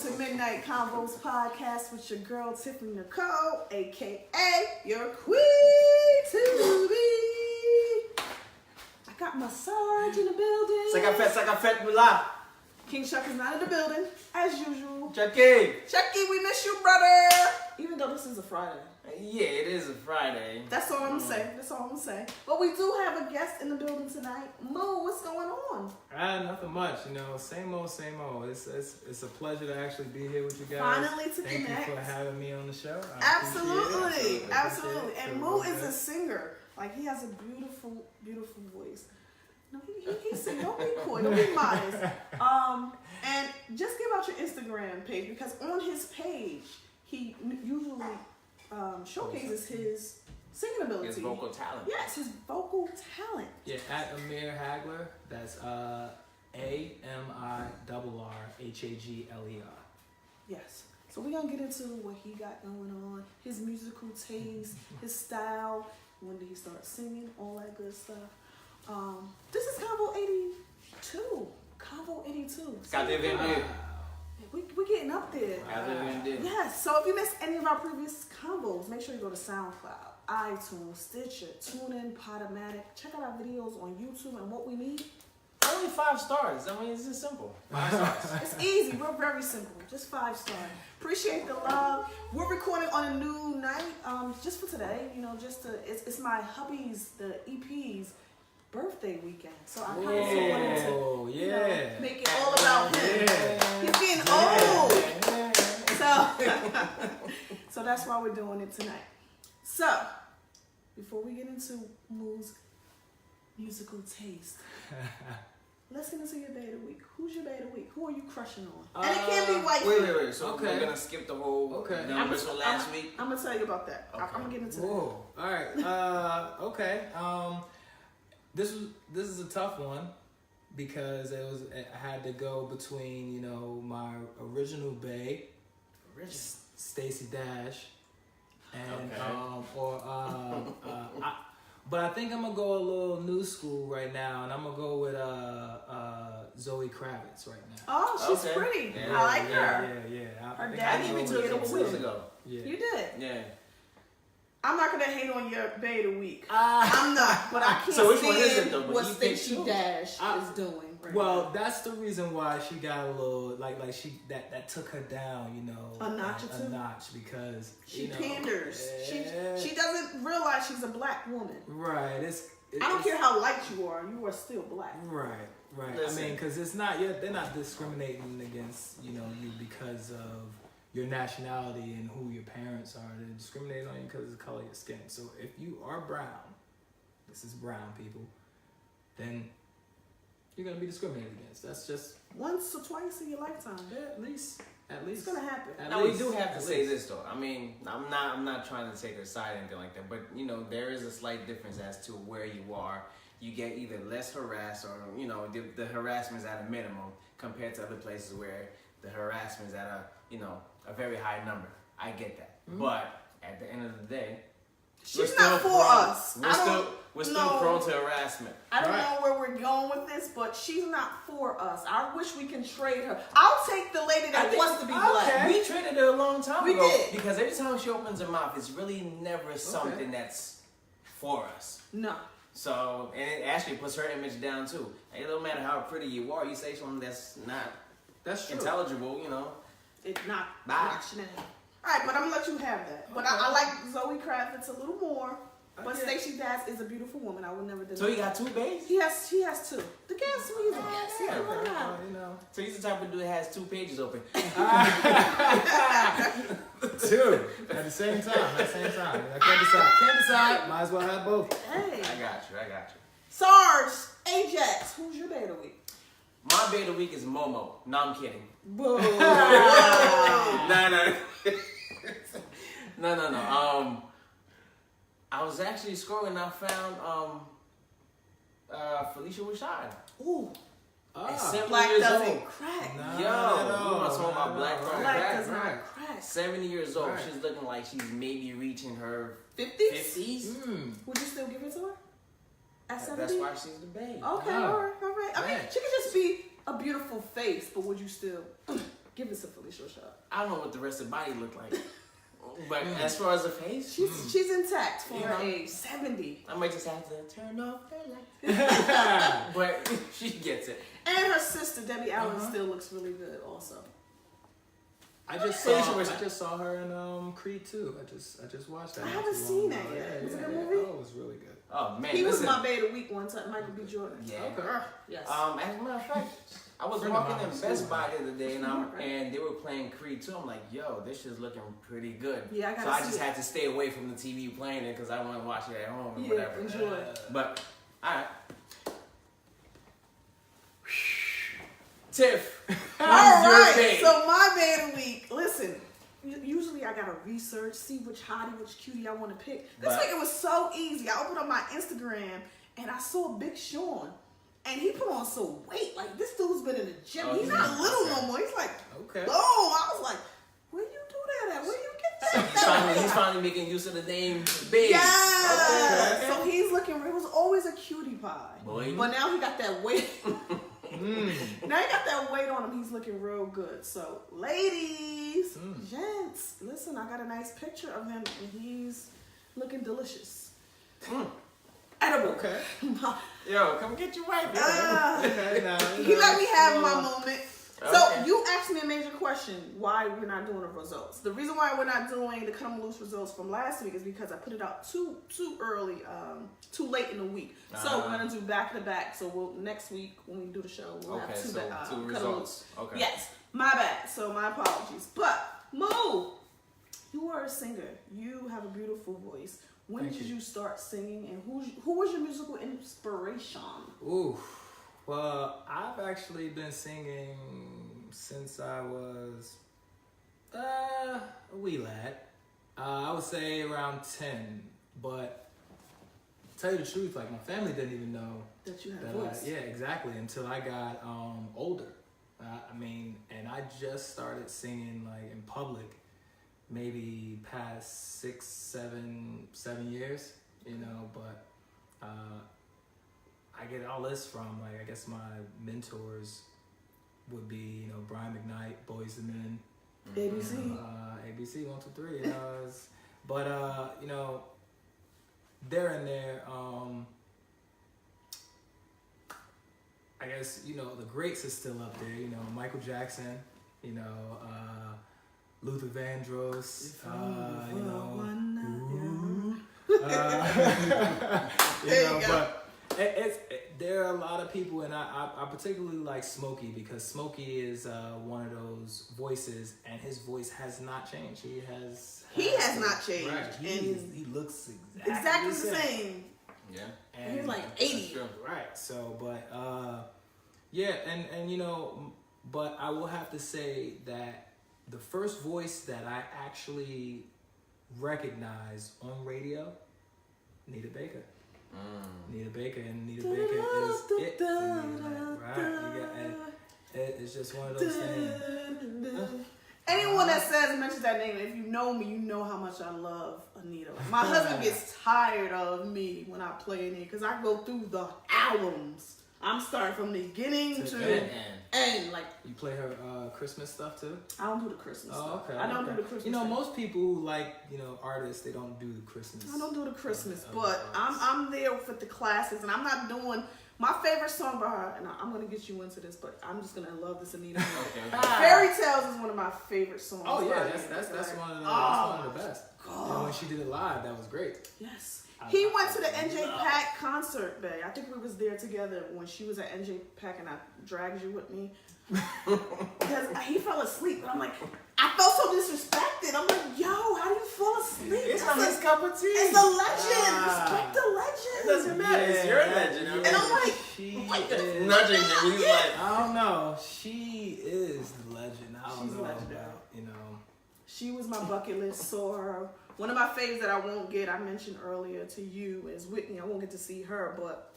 to Midnight Convo's podcast with your girl Tiffany Nicole, aka your queen to be. I got Massage in the building. Sakafet Mula. King Chuck is not in the building, as usual. Chucky, we miss you, brother. Even though this is a Friday. Yeah, it is a Friday. That's all I'm gonna say. But we do have a guest in the building tonight. Mo, what's going on? Nothing much, same old. It's a pleasure to actually be here with you guys. Finally to Thank connect. you for having me on the show. Absolutely. Appreciate it. And Mo is a singer. Like, he has a beautiful, beautiful voice. No, he sing. Don't be coy. Don't be modest. And just give out your Instagram page, because on his page he usually showcases his singing ability. His vocal talent. Yes, his vocal talent. Yeah, at Amir Hagler. That's AMIRRHAGLER. Yes. So we're gonna get into what he got going on, his musical taste, his style, when did he start singing, all that good stuff. This is Convo 82. Convo 82. Cadê vender? We're getting up there. Yes. So if you missed any of our previous combos, make sure you go to SoundCloud, iTunes, Stitcher, TuneIn, Podomatic. Check out our videos on YouTube and what we need. Only 5 stars. I mean, it's just simple. 5 stars. It's easy. We're very simple. Just 5 stars. Appreciate the love. We're recording on a new night, just for today. It's my hubby's, the EP's birthday weekend. So I kind of wanted to make it all about him. Yeah. He's getting old. So that's why we're doing it tonight. So, before we get into Moo's musical taste, let's get into your Bay of the Week. Who's your Bay of the Week? Who are you crushing on? And it can't be white. Wait. So we're going to skip the whole numbers from last week? I'm going to tell you about that. Okay. I'm going to get into that. Whoa. All right. Okay. This is a tough one because I had to go between my original Bay, Stacey Dash, and but I think I'm gonna go a little new school right now, and I'm gonna go with Zoe Kravitz right now. Oh, she's pretty. Yeah, I like her. Yeah. Her dad I gave it to her 6 weeks ago. Yeah. You did. Yeah. I'm not gonna hate on your Bay of the Week. I'm not, but I can't So which one is stand it though? what Stacey Dash is doing. Right now. That's the reason why she got a little like she that took her down, a notch or two. A notch because she panders. She doesn't realize she's a black woman. Right. I don't care how light you are still black. Right. Listen. I mean, because it's not they're not discriminating against you because of your nationality and who your parents are. They're discriminating on you because of the color of your skin. So if you are brown, this is brown people, then you're gonna be discriminated against. That's just once or twice in your lifetime. At least it's gonna happen. Now we do have to say this though. I mean, I'm not trying to take her side or anything like that, but there is a slight difference as to where you are. You get either less harassed or the harassment is at a minimum compared to other places where the harassment is at a very high number. I get that, but at the end of the day, she's not for us. We're still prone to harassment. I don't know where we're going with this, but she's not for us. I wish we can trade her. I'll take the lady that wants to be black. We traded her a long time ago. We did. Because every time she opens her mouth, it's really never something that's for us. No. So, and it actually puts her image down too. It don't matter how pretty you are, you say something that's not intelligible, It's not rational. Alright, but I'm gonna let you have that. But I like Zoe Kravitz a little more. But Stacey Dash is a beautiful woman. I would never deny. So you got 2 bays? He has 2. The gas music. So he's the type of dude that has 2 pages open. 2 at the same time. I can't decide. Might as well have both. Hey. I got you. Sarge, Ajax, who's your Bay of the Week? My Bay of the Week is Momo. No, I'm kidding. Whoa. No. I was actually scrolling and I found Felicia Rashad. Ooh. At 70 Black years doesn't old. crack. We want to talk about black don't Black crack. does not crack. 70 years old. Right. She's looking like she's maybe reaching her 50s? Would you still give it to her? At 70? That's why she's the babe. Okay, all right. I mean, she could just be a beautiful face, but would you still? Give us a Felicia shot. I don't know what the rest of the body look like. But as far as the face, She's intact for her age, 70. I might just have to turn off the light. But she gets it. And her sister Debbie Allen still looks really good, also. I just saw her in Creed 2. I just watched that. I haven't seen that yet. Yeah, Was it a good yeah. movie? Oh, it was really good. Oh man, He was my babe of the week one time, Michael B. Jordan. Yeah. Okay. Yes. As a matter of fact, I was walking in Best Buy the other day, and they were playing Creed 2. I'm like, yo, this shit's looking pretty good. Yeah, so I just had to stay away from the TV playing it because I want to watch it at home or whatever. Enjoy. But all right. Tiff. All right. So my babe of the week. Listen. Usually I gotta research, see which hottie, which cutie I want to pick. This week it was so easy. I opened up my Instagram and I saw Big Sean, and he put on some weight. Like this dude's been in the gym. He's not little no more. He's like, okay. Oh, I was like, where you do that at? Where you get that? He's finally making use of the name Big. Yeah. Okay. So he's looking. It was always a cutie pie, boy. But now he got that weight. Now he got that weight on him. He's looking real good. So, ladies, gents, listen, I got a nice picture of him, and he's looking delicious. Edible. Okay. Yo, come get your wife. Okay, He let me have my moment. So you asked me a major question: why we're not doing the results? The reason why we're not doing the Cut 'em Loose results from last week is because I put it out too early, too late in the week. So we're gonna do back to back. So next week when we do the show, we'll have two results. Cut 'em Loose. Okay. Yes, my bad. So my apologies. But Mo, you are a singer. You have a beautiful voice. When did you start singing, and who was your musical inspiration? Ooh. Well, I've actually been singing since I was a wee lad. I would say around 10. But to tell you the truth, like my family didn't even know that you had a voice. Yeah, exactly. Until I got older. And I just started singing like in public, maybe past 7 years. But. I get all this from, like, I guess my mentors would be, Brian McKnight, Boyz II Men. ABC. ABC 1, 2, 3. But there and there, I guess, the greats are still up there. Michael Jackson, Luther Vandross, but there are a lot of people, and I particularly like Smokey because Smokey is one of those voices, and his voice has not changed. He has not changed. Right. He looks exactly the same. Yeah. And he's like 80. Right. So, but but I will have to say that the first voice that I actually recognized on radio, Nita Baker. Nita Baker, and Nita Baker is it for me, right? It's just one of those things. Anyone that mentions that name, if you know me, you know how much I love Anita. My husband gets tired of me when I play Anita because I go through the albums. I'm starting from the beginning to end. Like, you play her Christmas stuff too? I don't do the Christmas stuff. Okay. I don't do the Christmas stuff. Most people who like, artists, they don't do the Christmas. I don't do the Christmas, but I'm there with the classics, and I'm not doing my favorite song by her, and I'm gonna get you into this, but I'm just gonna love this Anita. Fairy Tales is one of my favorite songs. Oh yeah, that's one of the best. God. And when she did it live, that was great. Yes. He went to the NJ Pack concert, babe. I think we was there together when she was at NJ Pack, and I dragged you with me. Because he fell asleep, and I'm like, I felt so disrespected. I'm like, yo, how do you fall asleep? It's not his cup of tea. It's a legend. Respect the legend. It doesn't matter. It's your legend. And I'm like, nudging him. He's like, I don't know. She is the legend. I don't know about, She was my bucket list. Saw her. One of my faves that I won't get, I mentioned earlier to you, is Whitney. I won't get to see her, but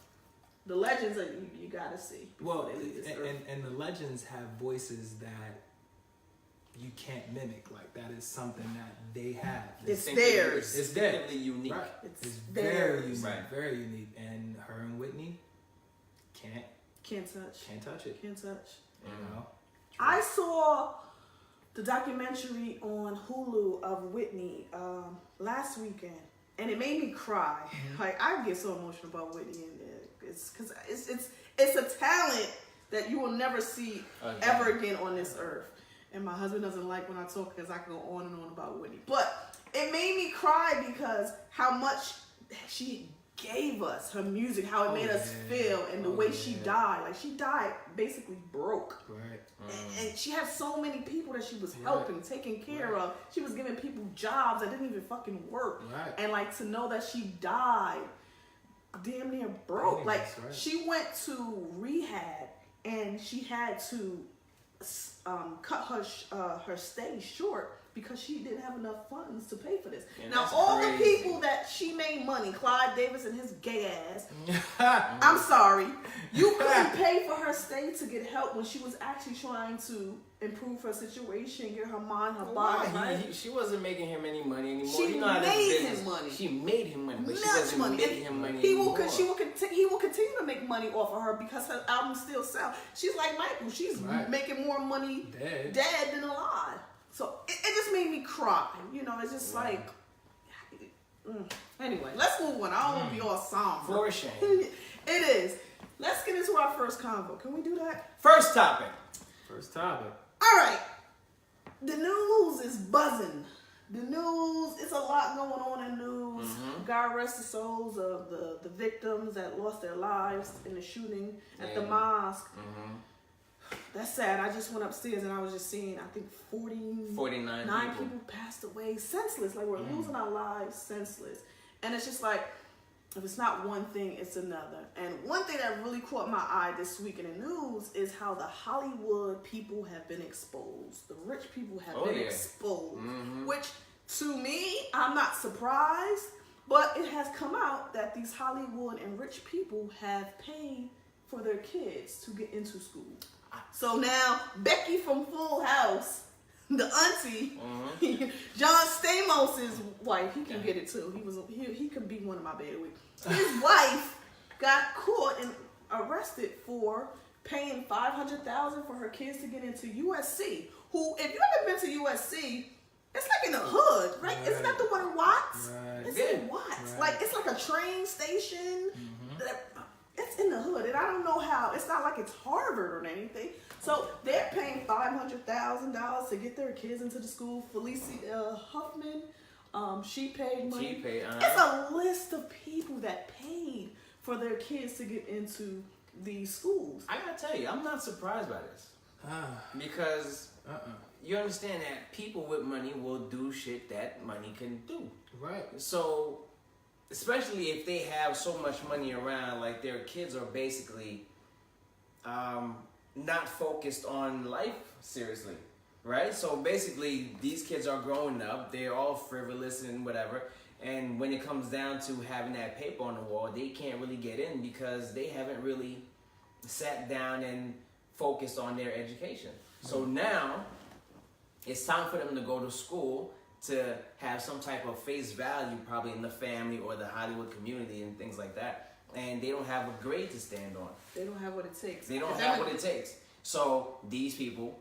the legends that you gotta see. Well, and the legends have voices that you can't mimic. Like, that is something that they have. It's theirs. It's definitely unique. Right. It's very theirs. unique. Very unique. And her and Whitney can't touch it. Can't touch. You know. I saw the documentary on Hulu of Whitney last weekend, and it made me cry. Like, I get so emotional about Whitney, and it's because it's a talent that you will never see ever again on this earth. And my husband doesn't like when I talk because I can go on and on about Whitney, but it made me cry because how much she gave us, her music, how it made us feel, and the way she died. Like, she died basically broke. Right. And she had so many people that she was helping, taking care of. She was giving people jobs that didn't even fucking work. Right. And like, to know that she died damn near broke. Like, she went to rehab and she had to cut her stay short because she didn't have enough funds to pay for this. And now, all the people that she made money, Clyde Davis and his gay ass, I'm sorry, you couldn't pay for her stay to get help when she was actually trying to improve her situation, get her mind, her body right. She wasn't making him any money anymore. She made him money. She made him money, but she Much wasn't money. making him money He anymore. he will continue to make money off of her because her album still sells. She's like Michael. She's making more money dead than alive. So it just made me cry. You know, it's just like... Anyway, let's move on. I don't want to be all somber. For shame. It is. Let's get into our first convo. Can we do that? First topic. All right. The news is buzzing. The news, it's a lot going on in news. God rest the souls of the victims that lost their lives in the shooting at the mosque. That's sad. I just went upstairs and I was just seeing, I think 49 people passed away senseless. Like, we're losing our lives senseless. And it's just like, if it's not one thing, it's another. And one thing that really caught my eye this week in the news is how the Hollywood people have been exposed. The rich people have been exposed. Which, to me, I'm not surprised. But it has come out that these Hollywood and rich people have paid for their kids to get into school. So now, Becky from Full House, the auntie, John Stamos' wife, he can get it too. He could be one of my baby. His wife got caught and arrested for paying $500,000 for her kids to get into USC. Who, if you ever been to USC, it's like in the hood, right? Isn't that the one in Watts? It's in Watts. Like, it's like a train station. It's in the hood, and I don't know how. It's not like it's Harvard or anything. So they're paying $500,000 to get their kids into the school. Felicia Huffman, she paid money. It's a list of people that paid for their kids to get into these schools. I gotta tell you, I'm not surprised by this. Because you understand that people with money will do shit that money can do. Right. So, especially if they have so much money around, like, their kids are basically not focused on life seriously, right? So basically, these kids are growing up, they're all frivolous and whatever, and when it comes down to having that paper on the wall, they can't really get in because they haven't really sat down and focused on their education. So now, it's time for them to go to school to have some type of face value, probably in the family or the Hollywood community and things like that. And they don't have a grade to stand on. They don't have what it takes. They don't have what it takes. So these people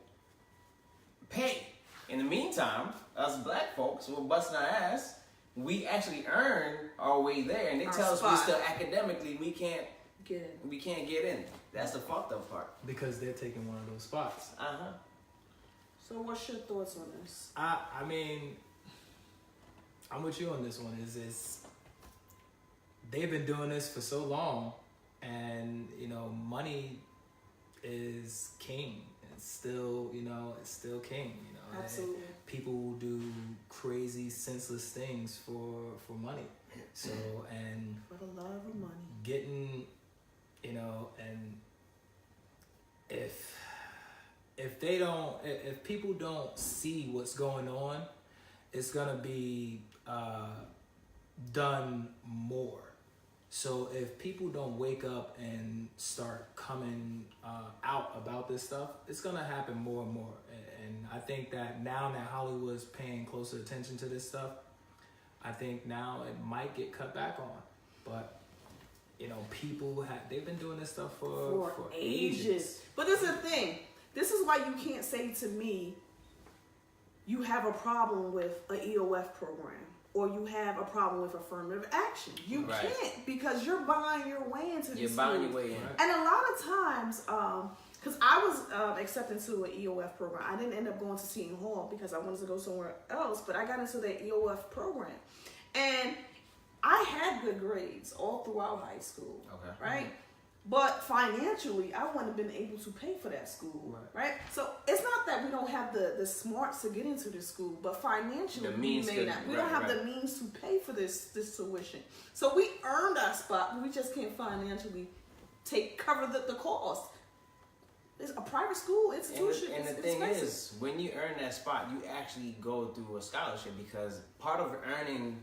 pay. In the meantime, us black folks who are busting our ass, we actually earn our way there. And they tell us we still academically, we can't get in. That's the fucked up part. Because they're taking one of those spots. So what's your thoughts on this? I mean, I'm with you on this one. Is they've been doing this for so long, and money is king. It's still king. Absolutely. And people will do crazy, senseless things for money. So, and for the love of money, getting, and if people don't see what's going on, it's gonna be done more. So if people don't wake up and start coming out about this stuff, it's gonna happen more and more. And I think that now that Hollywood's paying closer attention to this stuff, I think now it might get cut back on. But people they've been doing this stuff for ages. But this is the thing. This is why you can't say to me, you have a problem with an EOF program or you have a problem with affirmative action. You can't, because you're buying your way into these schools. You're buying your way in. And a lot of times, because I was accepted to an EOF program. I didn't end up going to Seton Hall because I wanted to go somewhere else, but I got into the EOF program. And I had good grades all throughout high school, right? But financially, I wouldn't have been able to pay for that school, right? So it's not that we don't have the smarts to get into the school, but financially, we don't have the means to pay for this tuition. So we earned our spot, but we just can't financially cover the cost. It's a private school institution. And the thing is, when you earn that spot, you actually go through a scholarship, because part of earning,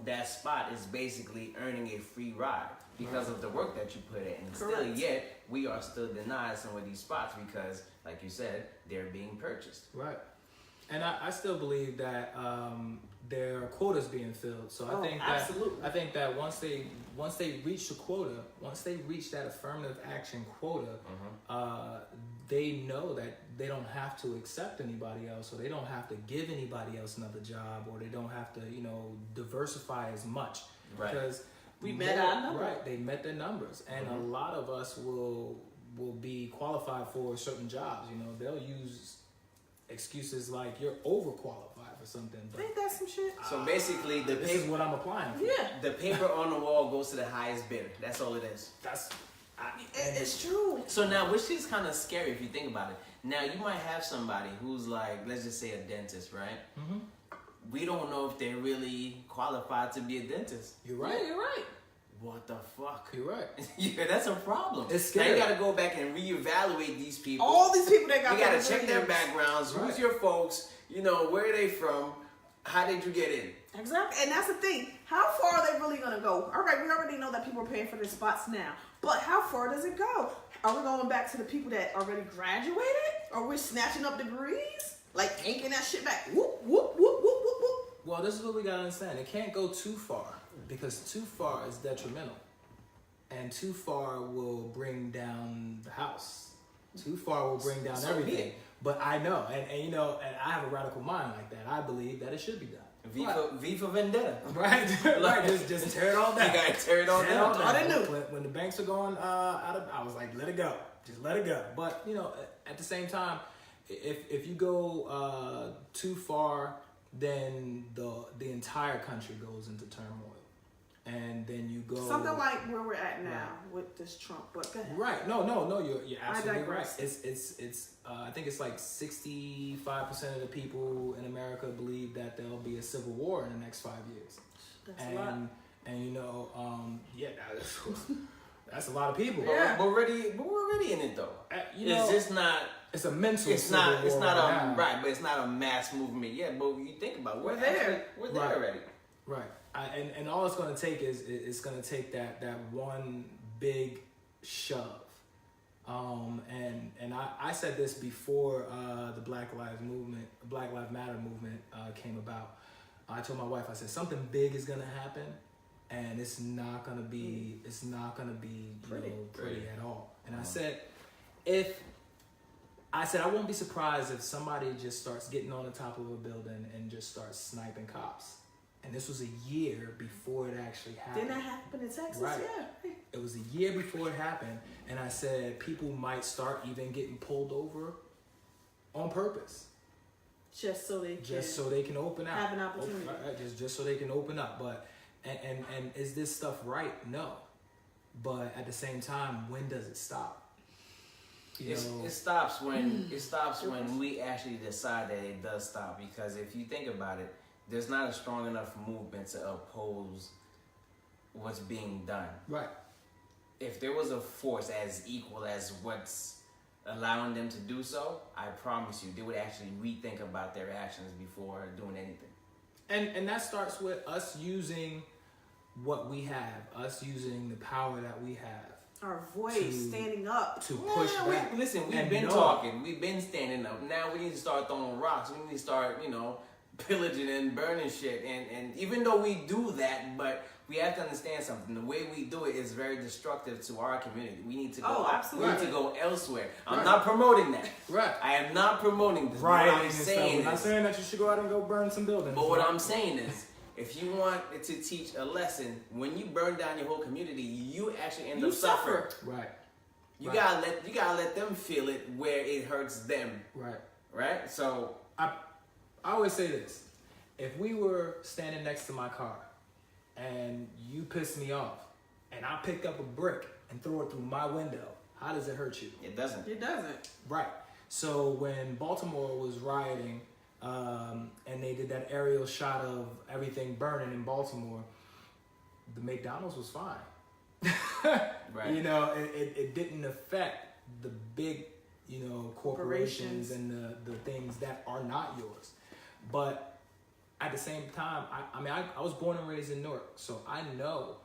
that spot is basically earning a free ride because of the work that you put in. And still, yet, we are still denied some of these spots because, like you said, they're being purchased. Right. And I still believe that there are quotas being filled. So I think that once they reach the quota, once they reach that affirmative action quota, they know that they don't have to accept anybody else, or they don't have to give anybody else another job, or they don't have to, diversify as much. Right. Because we met our numbers. Right, they met their numbers. And a lot of us will be qualified for certain jobs. They'll use excuses like you're overqualified for something. But ain't that some shit? So basically, this is what I'm applying for. Yeah. The paper on the wall goes to the highest bidder. That's all it is. It's true. So now, which is kind of scary if you think about it. Now, you might have somebody who's like, let's just say a dentist, right? Mm-hmm. We don't know if they're really qualified to be a dentist. You're right. Yeah, you're right. What the fuck? You're right. Yeah, that's a problem. It's scary. Now you gotta go back and reevaluate these people. All these people that got. You gotta check their backgrounds. Right. Who's your folks? Where are they from? How did you get in? Exactly, and that's the thing. How far are they really gonna go? All right, we already know that people are paying for their spots now, but how far does it go? Are we going back to the people that already graduated? Or we're snatching up degrees? Like taking that shit back? Whoop, whoop, whoop, whoop, whoop, whoop. Well, this is what we gotta understand. It can't go too far, because too far is detrimental. And too far will bring down the house. Too far will bring down everything. But I know, and I have a radical mind like that. I believe that it should be done. V for Vendetta. Right. Just tear it all down. You gotta tear it all down. I didn't know. When the banks are going I was like, let it go. Just let it go. But, at the same time, if you go too far, then the entire country goes into turmoil. And then you go something like where we're at now with this Trump. But go ahead. Right. No, you're absolutely right. It's I think it's like 65% of the people in America believe that there'll be a civil war in the next 5 years. That's a lot. And that's a lot of people. Yeah. But we're already in it though. It's just not. It's a mental. It's not. It's not right, but it's not a mass movement yet. But when you think about it, we're there. We're there already. Right. And all it's going to take is it's going to take that one big shove. And I said this before the Black Lives Matter movement came about. I told my wife, I said, something big is going to happen, and it's not going to be pretty at all. And I said I won't be surprised if somebody just starts getting on the top of a building and just starts sniping cops. And this was a year before it actually happened. Didn't that happen in Texas? Right. Yeah. It was a year before it happened. And I said people might start even getting pulled over on purpose. Just so they can open up. Have an opportunity. Just so they can open up. But and is this stuff right? No. But at the same time, when does it stop? It stops when we actually decide that it does stop. Because if you think about it, there's not a strong enough movement to oppose what's being done. Right. If there was a force as equal as what's allowing them to do so, I promise you, they would actually rethink about their actions before doing anything. And that starts with us using what we have, us using the power that we have. Our voice, standing up. To push back. We've been talking. We've been standing up. Now we need to start throwing rocks. We need to start, pillaging and burning shit. And even though we do that, but we have to understand something. The way we do it is very destructive to our community. We need to go. Oh, absolutely. We need to go elsewhere. I'm Right. not promoting that. Right. I am not promoting this. Right. What I'm saying I'm not is, saying that you should go out and go burn some buildings. but what I'm saying is, if you want to teach a lesson, when you burn down your whole community, you actually end You up suffering. Right. You Right. gotta let them feel it where it hurts them. Right. Right? So I always say this. If we were standing next to my car and you pissed me off and I picked up a brick and throw it through my window, how does it hurt you? it doesn't. It doesn't. Right. So when Baltimore was rioting and they did that aerial shot of everything burning in Baltimore, the McDonald's was fine. Right. You know, it didn't affect the big, you know, corporations and the things that are not yours. But at the same time, I was born and raised in Newark, so I know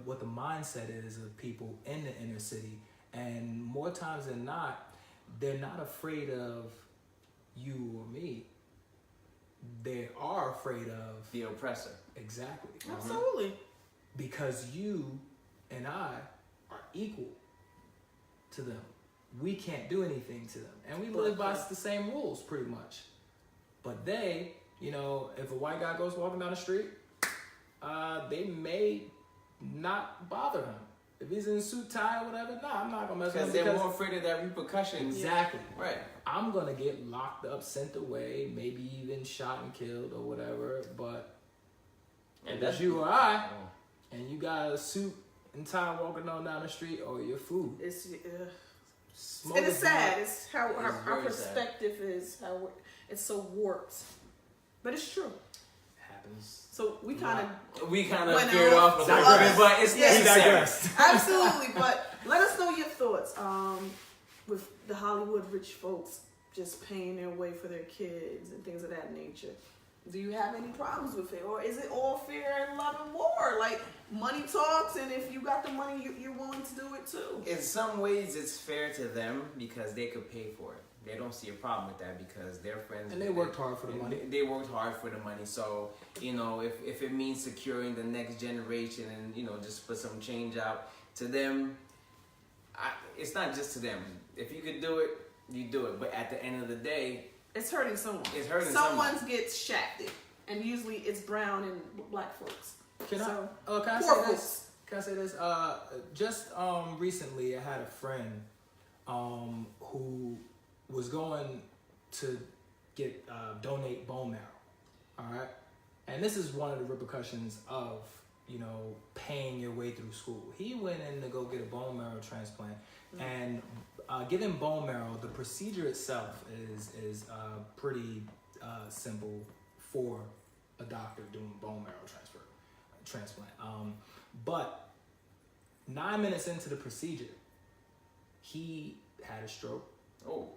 what the mindset is of people in the inner city, and more times than not, they're not afraid of you or me. They are afraid of The oppressor. exactly Absolutely. because you and I are equal to them. We can't do anything to them, and we live by the same rules pretty much. But they, you know, if a white guy goes walking down the street, they may not bother him. If he's in a suit, tie, or whatever, I'm not gonna mess with him Because they're more afraid of that repercussion. exactly. Right. I'm gonna get locked up, sent away, maybe even shot and killed or whatever. But And if that's it's you or I, and you got a suit and tie walking on down the street, or your food, It's smoke and it's is sad. not- It's how It's our very perspective is. How it's so warped, but it's true. happens. So we kind of We kind of Went veered off off a to little bit, others. but it's Yeah. We necessary. digressed. absolutely. But let us know your thoughts. With the Hollywood rich folks just paying their way for their kids and things of that nature. Do you have any problems with it, or is it all fair and love and war? Like money talks, and if you got the money, you're willing to do it too. In some ways, it's fair to them because they could pay for it. They don't see a problem with that because their friends And they worked hard for the money. They worked hard for the money. So you know, if it means securing the next generation and you know just put some change out to them, it's not just to them. If you could do it, you do it. But at the end of the day, It's hurting someone. It's hurting Someone someone. gets shafted, and usually it's brown and black folks. Can So, I poor say folks. this? Can I say this? Just recently, I had a friend who was going to get donate bone marrow. All right, and this is one of the repercussions of paying your way through school. He went in to go get a bone marrow transplant, and getting bone marrow, the procedure itself is pretty simple for a doctor doing bone marrow transplant. But 9 minutes into the procedure, he had a stroke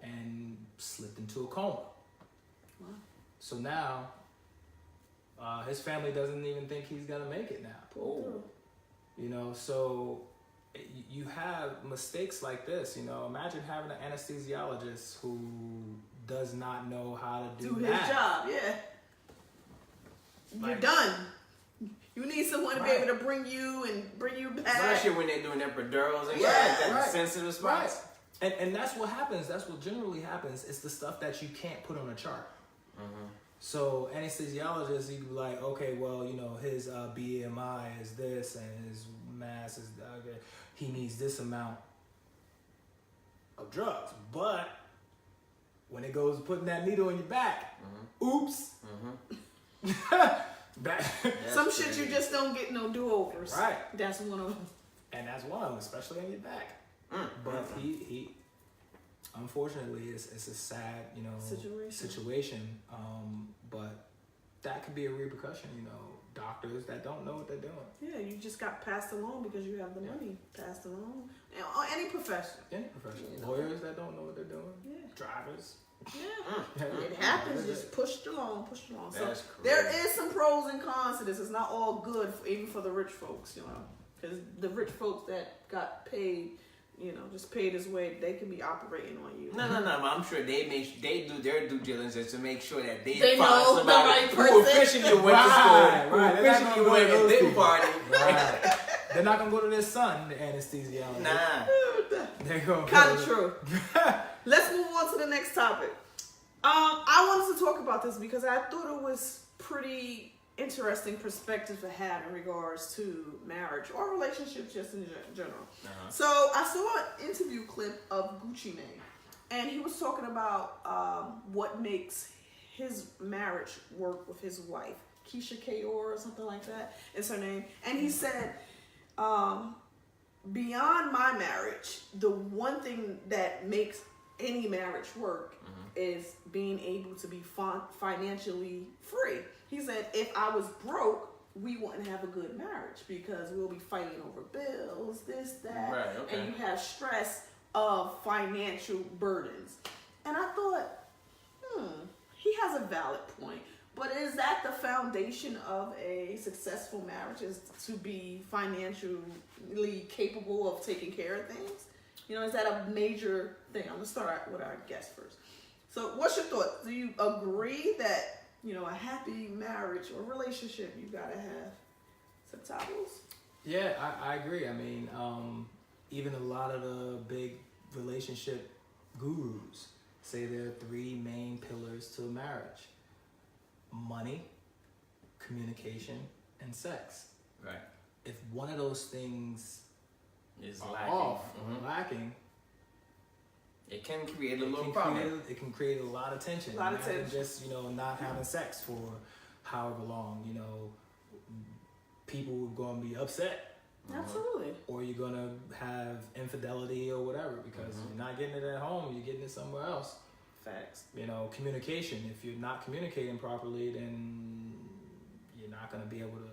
and slipped into a coma. Wow. So now his family doesn't even think he's gonna make it now. So you have mistakes like this. Imagine having an anesthesiologist who does not know how to do his that. job, yeah. You're done. You need someone to be able to bring you back. especially when they're doing epidurals and Yeah, that sensitive spots. And that's what happens. That's what generally happens. It's the stuff that you can't put on a chart. Mm-hmm. So anesthesiologists, you be like, okay, well, his BMI is this and his mass is he needs this amount of drugs. But when it goes to putting that needle in your back, oops. Some shit you just don't get no do-overs. Right. That's one of them. And that's one of them, especially in your back. But he unfortunately, it's a sad, situation. But that could be a repercussion. Doctors that don't know what they're doing. Yeah, you just got passed along because you have the money passed along. Any profession. Any profession. Lawyers that don't know what they're doing. Yeah. Drivers. Yeah. It happens. Just pushed along. That's So there is some pros and cons to this. It's not all good, even for the rich folks, because the rich folks that got paid just paid his way, they can be operating on you. No. I'm sure they do their due diligence to make sure that they They find know the somebody right who person. officially went to school, who Right. They're not officially gonna went go to to those their people. party. Right. They're not gonna go to their son, the anesthesiologist. Nah. They're gonna Kind go of to- true. Let's move on to the next topic. I wanted to talk about this because I thought it was pretty interesting perspective to have in regards to marriage or relationships just in general. So I saw an interview clip of Gucci Mane, and he was talking about what makes his marriage work with his wife, Keisha Kayor or something like that is her name. And he said, beyond my marriage, the one thing that makes any marriage work is being able to be financially free. He said, if I was broke, we wouldn't have a good marriage because we'll be fighting over bills, this, that, Right, okay. and you have stress of financial burdens. And I thought, he has a valid point. But is that the foundation of a successful marriage, is to be financially capable of taking care of things? Is that a major thing? I'm going to start with our guest first. So what's your thought? Do you agree that, a happy marriage or relationship, you got to have some tabus? Yeah, I agree. I mean, even a lot of the big relationship gurus say there are three main pillars to a marriage: money, communication, and sex. Right. If one of those things Is are lacking. off, lacking, It can create a little problem. it can create a lot of tension. A lot of Imagine tension. just, not having sex for however long, people are going to be upset, Absolutely. or you're going to have infidelity or whatever because you're not getting it at home, you're getting it somewhere else. Facts. Communication. If you're not communicating properly, then you're not going to be able to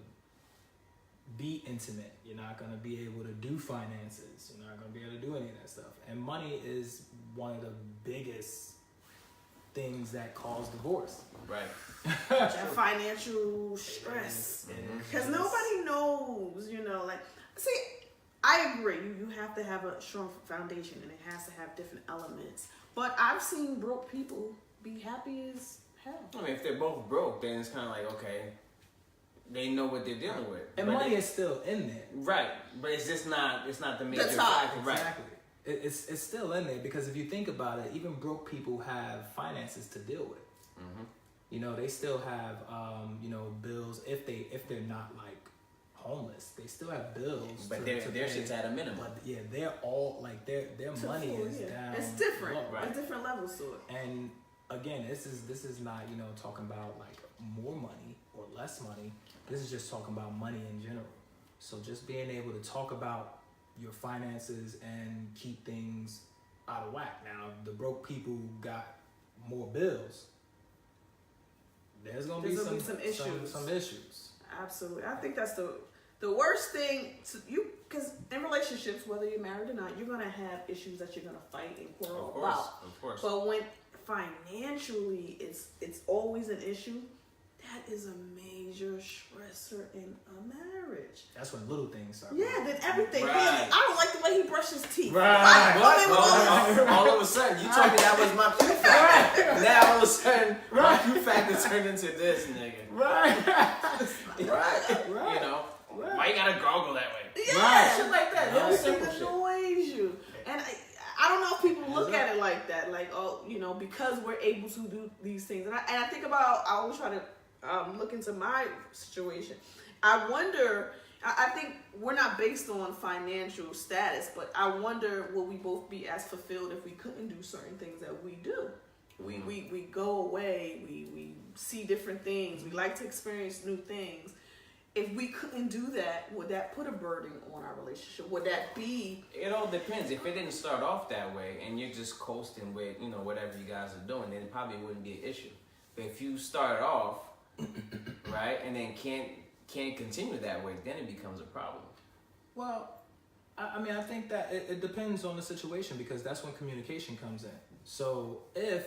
be intimate. You're not going to be able to do finances. You're not going to be able to do any of that stuff. And money is one of the biggest things that cause divorce. Right. That financial stress. Because nobody knows, see, I agree. You have to have a strong foundation and it has to have different elements. But I've seen broke people be happy as hell. I mean, if they're both broke, then it's kind of like, okay, they know what they're dealing with. And But money is still in there. Right, but it's not the major top. factor. Right. Exactly. It's still in there because if you think about it, even broke people have finances to deal with. They still have bills if they're not like homeless. They still have bills. But to their pay. shit's at a minimum. But yeah, they're all like their money is down. It's different. low. Right. There's different levels to it. And again, this is not talking about like more money or less money. This is just talking about money in general. So just being able to talk about your finances and keep things out of whack. Now, the broke people got more bills. There's gonna be some issues. Some issues. Absolutely. I think that's the worst thing to you, because in relationships, whether you're married or not, you're gonna have issues that you're gonna fight and quarrel about. Of course. But when financially it's always an issue, that is a major stressor in a marriage. That's when little things start. Yeah, then everything. Right. Man, I don't like the way he brushes teeth. Right. All of a sudden, you told me that was my Q factor. Now all of a sudden, my Q factor turned into this nigga. Right. Right. Why you gotta gargle that way? Yeah, Right. shit like that. Yeah, Those simple things shit. annoys you. And I don't know if people look at it like that. Like, oh, because we're able to do these things. And I think about, I always try to look into my situation. I wonder, I think we're not based on financial status, but I wonder will we both be as fulfilled if we couldn't do certain things that we do. We go away, we see different things, we like to experience new things. If we couldn't do that, would that put a burden on our relationship? Would that be? It all depends. If it didn't start off that way and you're just coasting with, whatever you guys are doing, then it probably wouldn't be an issue. But if you start off, right, and then can't continue that way, then it becomes a problem. Well, I mean, I think that it depends on the situation because that's when communication comes in. So if,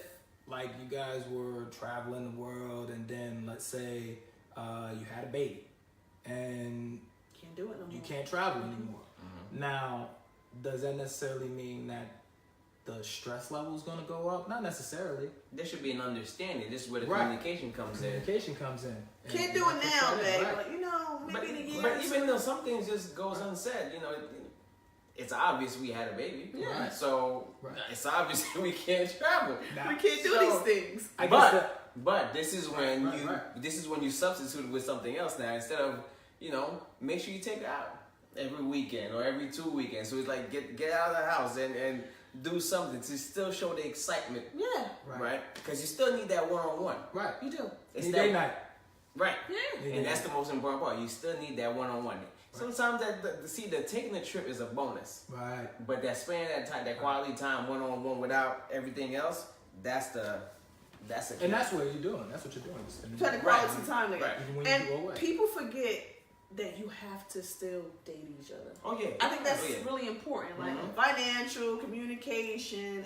like, you guys were traveling the world and then, let's say, you had a baby and Can't do it no more. you can't travel anymore. Now, does that necessarily mean that the stress level is going to go up? Not necessarily. There should be an understanding. This is where the Right. communication comes in. Communication comes in. Can't do it now, babe. Right. But you know, maybe in a year. But even though some things just goes unsaid, you know, it's obvious we had a baby. Yeah. Right. So Right. it's obvious we can't travel. Now, we can't do So- these things. I guess But this is when Right. this is when you substitute it with something else now. Instead of, you know, make sure you take it out every weekend or every 2 weekends. So it's like get out of the house and do something to still show the excitement, Yeah, right? Because you still need that one-on-one. Right. you do. It's Need that date night. right. Yeah. And that's the most important part. You still need that one-on-one. Sometimes the taking the trip is a bonus, Right. but that spending that time, that quality time one-on-one without everything else, that's the key. And that's what you're doing. That's what you're doing. Spending Spending Right. quality time together. Right. Even when you go away. And people forget that you have to still date each other. Oh yeah, I think that's Oh, yeah. really important, like Mhm. financial communication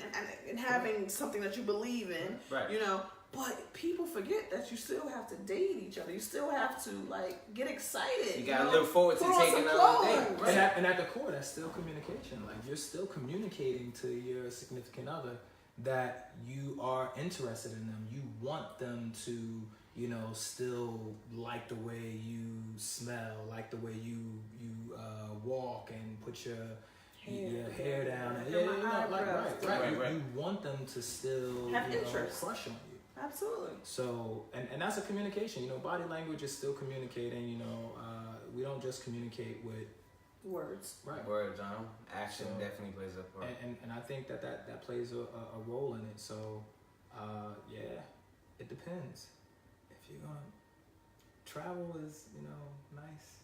and having something that you believe in. Right. You know, but people forget that you still have to date each other. You still have to like get excited. You gotta know? look forward to Put on taking some another day. clothes. Right. And at the core, that's still communication. Like you're still communicating to your significant other that you are interested in them. You want them to, you know, still like the way you smell, like the way you walk and put your hair down. And, And yeah, my you know, like, eyebrows. Right. You want them to still Have you know, interest. crush on you. Absolutely. So, and that's a communication. You know, body language is still communicating. You know, we don't just communicate with Words. right. Words, action So- definitely plays a part. And I think that plays a role in it. So, yeah, it depends. If you're gonna travel is, you know, nice.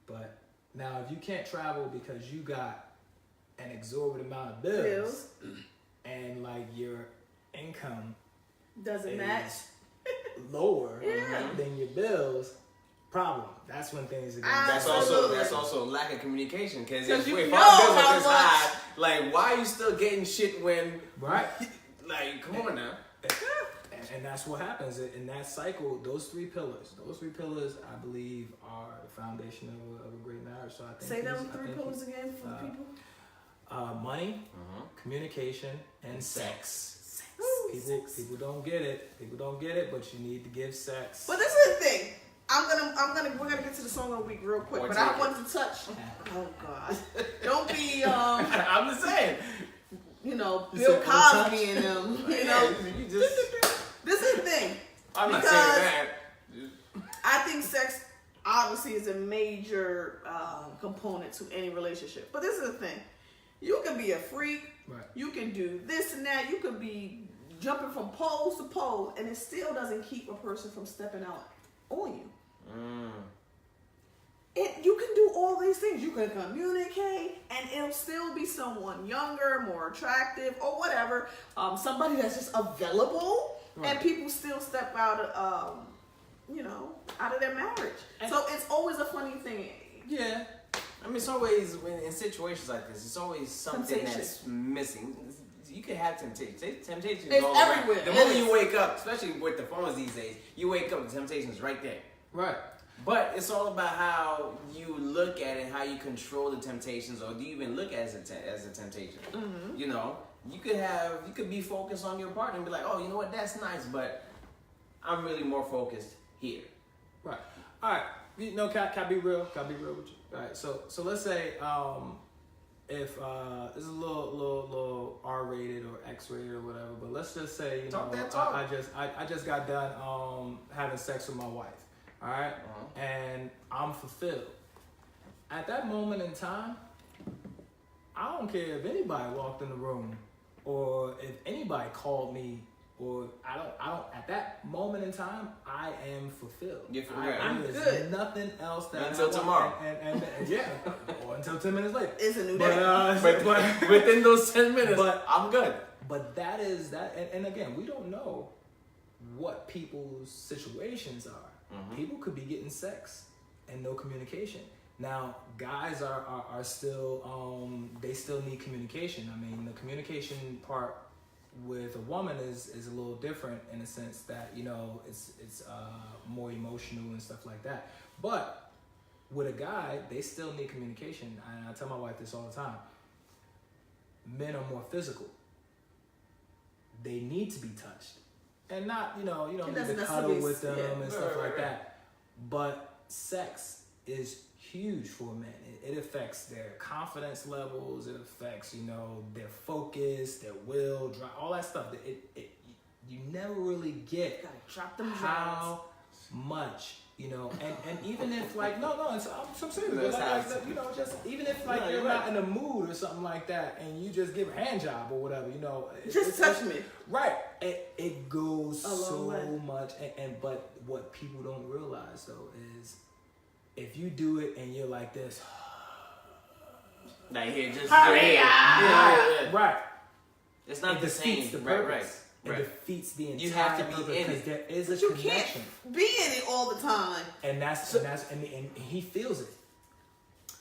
But now if you can't travel because you got an exorbitant amount of bills. And like your income Doesn't is match. lower Yeah. than your bills, problem. That's when things are Ah, That's Absolutely. also lack of communication. Because 'Cause if you our know bills how are this much- high, like why are you still getting shit when right. like come on now? And that's what happens in that cycle. Those three pillars, I believe, are the foundation of a great marriage. So I think Say these- those I three think pillars again for the people. money, communication, and sex. Woo. People don't get it. People don't get it, but you need to give sex. But this is the thing. We're gonna get to the song of the week real quick. Or But take I it. wanted to touch. Oh God! Don't be I'm just saying. you know, You Bill said no touch? Cosby and them. You Yeah, know, you just. this is the thing. I'm not Because- saying that. I think sex obviously is a major component to any relationship. But this is the thing. You can be a freak. Right. You can do this and that. You could be jumping from pole to pole, and it still doesn't keep a person from stepping out on you. You can do all these things. You can communicate, and it'll still be someone younger, more attractive, or whatever. Somebody that's just available, and Right. people still step out of, out of their marriage. So it's always a funny thing. Yeah. I mean, it's always in situations like this. It's always something Temptation. that's missing. You can have temptation. Temptation is It's all around. everywhere. The It moment is. you wake up, especially with the phones these days, you wake up, the temptation is right there. Right. But it's all about how you look at it, how you control the temptations, or do you even look at it as a temptation? Mm-hmm. You know, you could be focused on your partner and be like, oh, you know what, that's nice, but I'm really more focused here. Right. All right. You know, can I be real? Can I be real with you? All right. So let's say if this is a little R-rated or X-rated or whatever, but let's just say Talk that talk. I just got done having sex with my wife. All right? And I'm fulfilled. At that moment in time, I don't care if anybody walked in the room or if anybody called me, or I don't at that moment in time, I am fulfilled. You're fulfilled. I'm There's good. nothing else that Until I want. tomorrow. And yeah, or until 10 minutes later. It's a new But, day. But within those 10 minutes, But- I'm good. But that is that, and again, we don't know what people's situations are. People could be getting sex and no communication. Now, guys are still they still need communication. I mean, the communication part with a woman is a little different in the sense that it's more emotional and stuff like that. But with a guy, they still need communication. And I tell my wife this all the time. Men are more physical. They need to be touched. And not, you don't need to cuddle with them and stuff like that. But sex is huge for men. It affects their confidence levels. It affects, their focus, their will, drive, all that stuff. You never really get drop them how much, and even if I'm serious, just even if you're not in a mood or something like that, and you just give a hand job or whatever, just touch me. Right. It goes so way. much, but what people don't realize though is, if you do it and you're like this, like here, just right. It's not it the defeats same. The purpose. It defeats the entire You have to be purpose, in because it. there is a But you connection. can't be in it all the time. And and he feels it.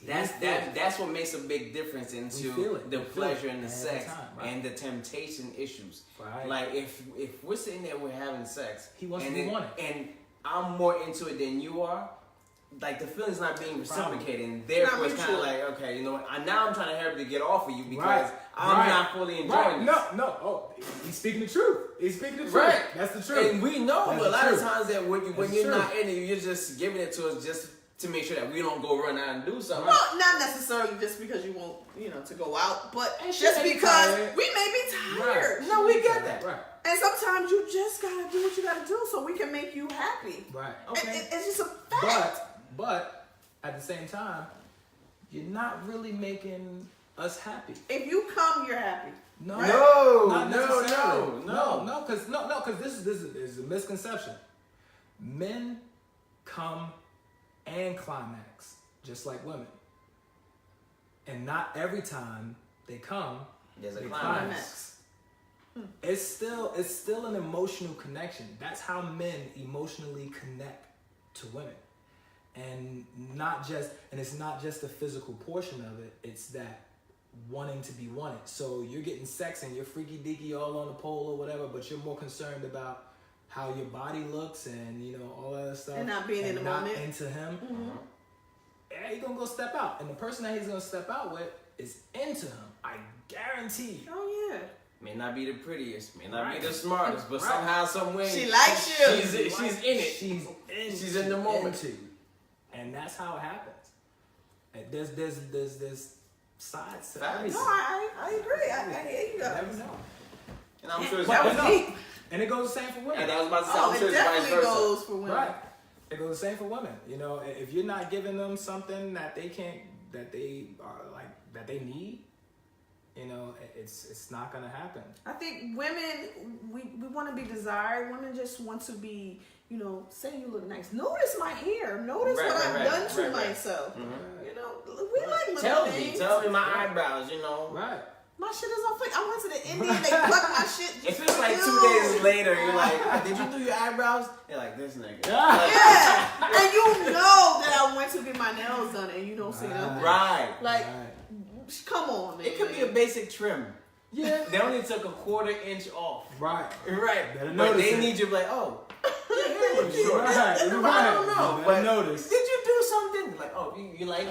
That's what makes a big difference into the pleasure and the sex and the temptation issues. Right. Like if we're sitting there, we're having sex. He wants to be wanted. And I'm more into it than you are. Like the feeling's not being reciprocated, and therefore it's kind of like, okay, now I'm trying to hurry to get off of you because I'm not fully enjoying this. No. Oh, he's speaking the truth. Right. That's the truth. And we know That's a lot the of truth. times that when you're not in it, you're just giving it to us just to make sure that we don't go run out and do something. Well, not necessarily just because you want, to go out, but And she just may be because tired. we may be tired. Right. No, we get that. Right. And sometimes you just gotta do what you gotta do so we can make you happy. Right. Okay. It's just a fact. But at the same time, you're not really making us happy. If you come, you're happy. No, right? not necessarily. No. Because this is a misconception. Men come and climax just like women, and not every time they come, There's a they climax. It's still an emotional connection. That's how men emotionally connect to women. And it's not just the physical portion of it, it's that wanting to be wanted. So you're getting sex and you're freaky deaky all on the pole or whatever, but you're more concerned about how your body looks and all that stuff. And not being in the not moment. into him. Mm-hmm. Yeah, he's gonna go step out. And the person that he's gonna step out with is into him. I guarantee you. Oh yeah. May not be the prettiest, may not be the smartest, but somehow, some way, she likes you. She's in it. She's in the moment. Into you. And that's how it happens. And there's sides to everything. No, I agree. I hear you guys. Never know. And I'm sure it's That was deep. And it goes the same for women. And I was about to say, I'm sure it it's vice definitely versa. goes for women. Right. It goes the same for women. If you're not giving them something that they need, it's not gonna happen. I think women, we want to be desired. Women just want to be, say you look nice. Notice my hair. Notice what I've done to myself. Mm-hmm. We like little things. Tell me my eyebrows, Right. My shit is on flick. I went to the Indian, they plucked my shit. It feels like 2 days later, you're like, did you do your eyebrows? They're like, this nigga. Yeah. And you know that I went to get my nails done and you don't see nothing. Right. Like, come on, man. It could be a basic trim. Yeah. They only took a 1/4 inch off. Right. Right. Better But notice they it. need you to be like, oh. Sure. Right. I don't know. But notice. did you do something? Like, oh, you like it?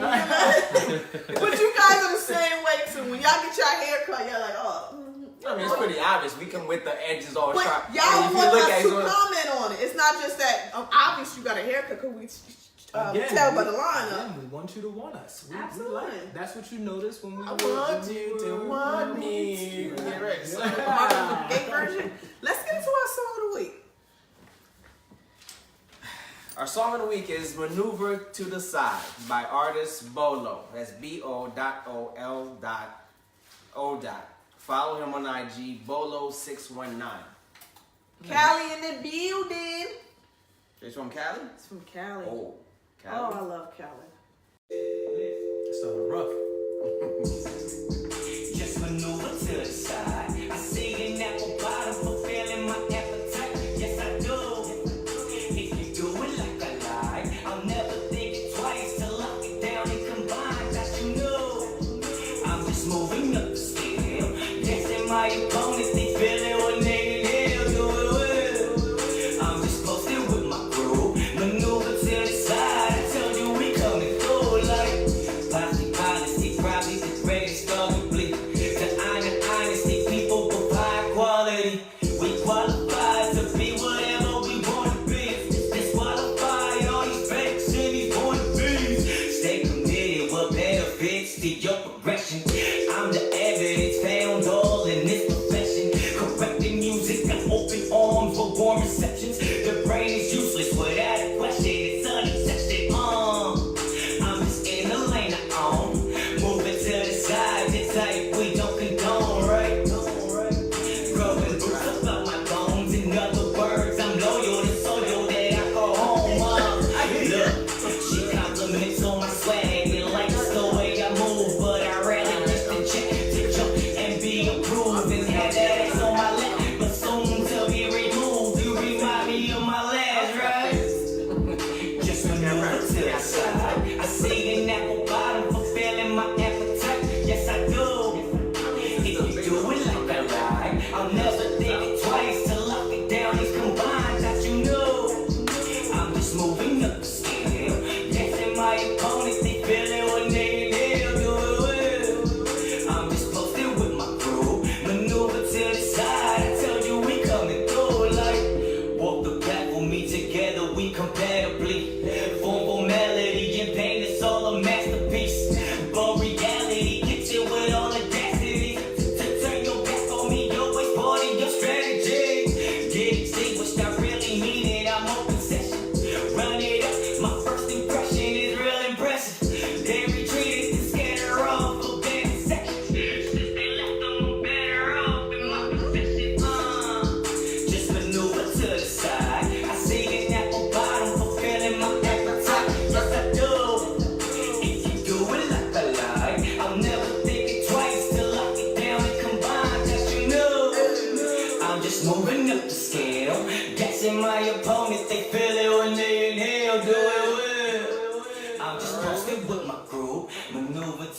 But you guys are the same way too. When y'all get your hair cut, you're like, oh. I mean, it's pretty obvious. We come with the edges all But sharp. y'all And if want you look us at to it, comment on it. It's not just that obvious you got a haircut because we Again, tell by the lineup. we want you to want us. Absolutely. That's what you notice when we. I want you to want me. Yeah, right. So, Martin Luther King version. Let's get into our song of the week. our song of the week is "Maneuver to the Side" by artist Bolo. That's BO.OL.O. Follow him on IG, Bolo619. Cali in the building. It's from Cali? It's from Cali. Oh, Cali. Oh, I love Cali. So rough. Just maneuver to the side. I see an apple bottom fulfilling my appetite. Yes, I do. If you do it like I like, I'll never think it twice to lock it down and combine. That you know. I'm just moving up the scale. Guessing my opponents, they feeling what nigga do it well. I'm just posting with my crew. Maneuver to the side. I told you we coming through.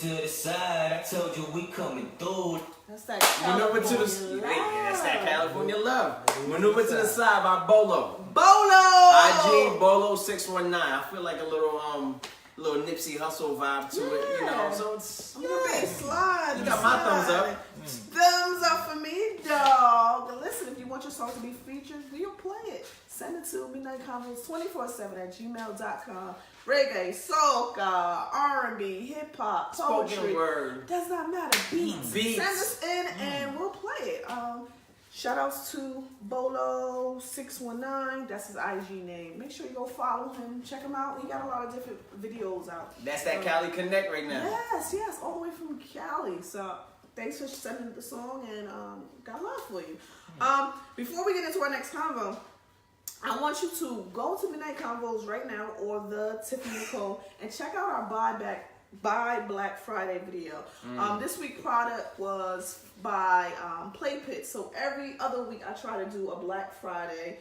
to the side. I told you we coming through. That's that Maneuver California to the love. that's that California love. Maneuver to the side by Bolo. Bolo! IG Bolo 619. I feel like a little Nipsey Hussle vibe to it, you know. So it's I'm gonna slide. You got my thumbs up. Thumbs up for me, dog. And listen, if you want your song to be featured, we'll play it. Send it to midnightconvos247@gmail.com. Reggae, soca, R&B, hip hop, poetry. spoken word. Does not matter. Beats. Beats. Send us in and we'll play it. Shout outs to Bolo619. That's his IG name. Make sure you go follow him. Check him out. He got a lot of different videos out. That's that Cali Connect right now. Yes, all the way from Cali. So thanks for sending the song and got love for you. Before we get into our next convo, I want you to go to Midnight Convos right now or the Tiffany Nicole and check out our Buy Black Friday video. This week product was by Play Pit. So every other week I try to do a Black Friday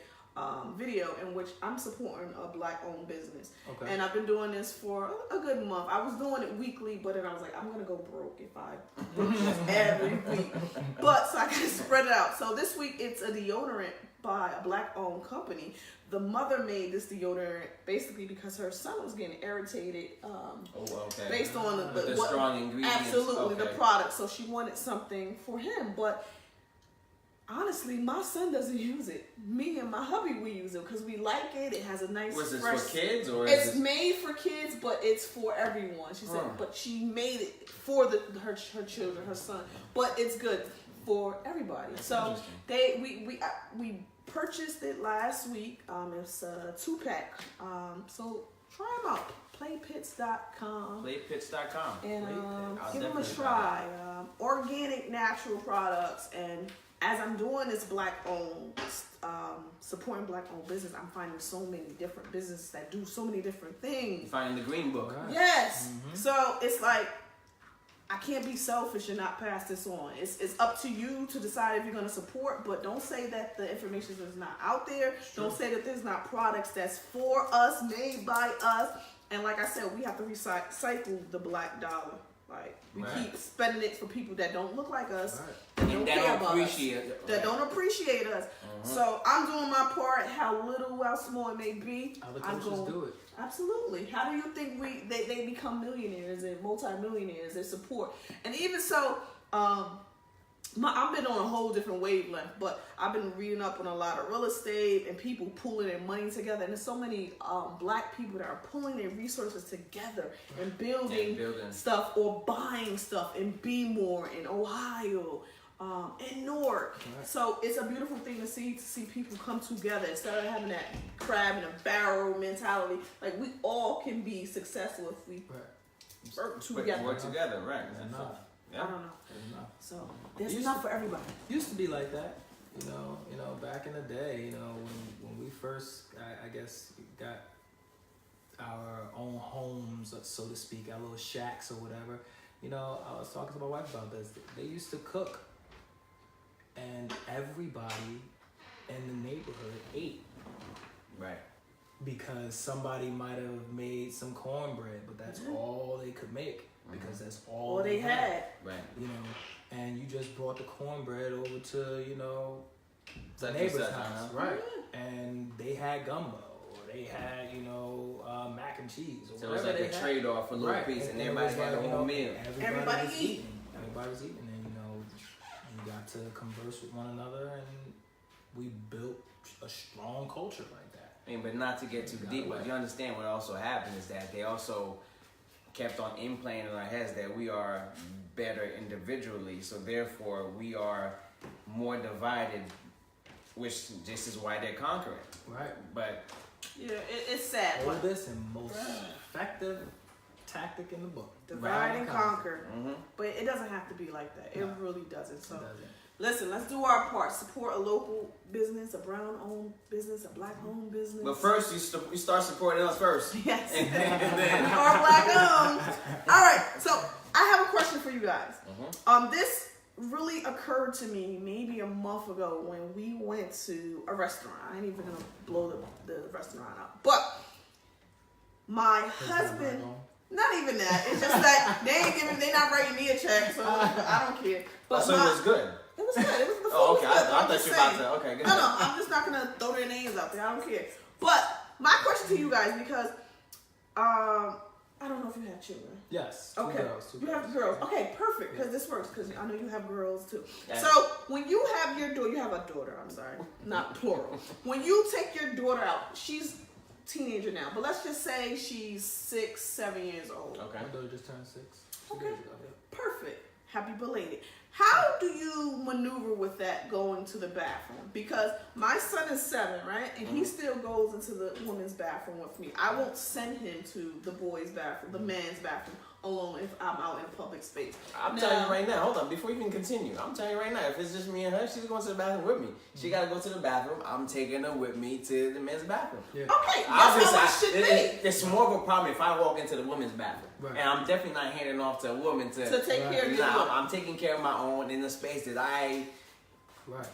video in which I'm supporting a black owned business. Okay. And I've been doing this for a good month. I was doing it weekly, but then I was like, I'm gonna go broke if I do this every week. But so I can spread it out. So this week it's a deodorant by a black owned company. The mother made this deodorant basically because her son was getting irritated based on the strong ingredients. Absolutely, the product. So she wanted something for him. But honestly, my son doesn't use it. Me and my hubby, we use it because we like it. It has a nice Was this fresh... for kids or It's made for kids, but it's for everyone. She said, but she made it for her children, her son. But it's good for everybody. So we purchased it last week. It's a 2-pack. So try them out. Playpits.com. Playpits.com. And give them a try. Organic, natural products. And as I'm doing this black-owned, supporting black-owned business, I'm finding so many different businesses that do so many different things. You find the green book. Right. Yes. Mm-hmm. So it's like, I can't be selfish and not pass this on. It's up to you to decide if you're going to support, but don't say that the information is not out there. Don't say that there's not products that's for us, made by us. And like I said, we have to recycle the black dollar. Like, we keep spending it for people that don't look like us, that don't care about us, that don't appreciate us. So I'm doing my part, how little, how small it may be. Other cultures do it. Absolutely. How do you think they become millionaires and multimillionaires? They support. And even so, I've been on a whole different wavelength, but I've been reading up on a lot of real estate and people pooling their money together. And there's so many black people that are pulling their resources together and building stuff or buying stuff in Bmore, in Ohio, in Newark. Right. So it's a beautiful thing to see people come together instead of having that crab in a barrel mentality. Like, we all can be successful if we work together. Work together, right? Enough. Yeah. I don't know. So there's enough for everybody. Used to be like that, you know. Back in the day, when we first, I guess, got our own homes, so to speak, our little shacks or whatever. I was talking to my wife about this. They used to cook, and everybody in the neighborhood ate. Right. Because somebody might have made some cornbread, but that's all they could make. Because that's all they had. Right. And you just brought the cornbread over to, the neighbor's house. Right. And they had gumbo, or they had, mac and cheese. Or so it was like a trade-off for a little piece, and everybody had a whole meal. Everybody was eating. Everybody was eating. And, you got to converse with one another, and we built a strong culture like that. But not to get too deep, but you understand what also happened is that they also kept on implanting in our heads that we are better individually, so therefore we are more divided, which this is why they're conquering. Right. But yeah, it's sad. Oldest and most effective tactic in the book. Divide and conquer. But it doesn't have to be like that. It really doesn't. So listen, let's do our part. Support a local business, a brown-owned business, a black-owned business. But first, you start supporting us first. Yes. and then we are black-owned. All right. So I have a question for you guys. This really occurred to me maybe a month ago when we went to a restaurant. I ain't even gonna blow the restaurant up, but my husband. Not even that. It's just that they not writing me a check, so I don't care. But so it was good. It was good. It was the food Oh, okay. was good. I thought you were about to. Okay, good. No, I'm just not gonna throw their names out there. I don't care. But my question to you guys, because I don't know if you have children. Yes. Okay. Two You have girls. Okay, perfect. Because this works. Because I know you have girls too. Yeah. So when you have your daughter, you have a daughter. I'm sorry, not plural. When you take your daughter out, she's teenager now, but let's just say she's 6, 7 years old. Okay. My daughter just turned 6. 2 Okay. days ago. Yeah. Perfect. Happy belated. How do you maneuver with that going to the bathroom? Because my son is 7, right? And he still goes into the women's bathroom with me. I won't send him to the boys' bathroom, the man's bathroom, alone if I'm out in a public space. I'm telling you right now, hold on, before you even continue, I'm telling you right now, if it's just me and her, she's going to the bathroom with me. She got to go to the bathroom, I'm taking her with me to the men's bathroom. Yeah. Okay, that's how it should be. It's more of a problem if I walk into the women's bathroom. Right. And I'm definitely not handing off to a woman to take care of your Nah, daughter. I'm taking care of my own in the space that I... Right.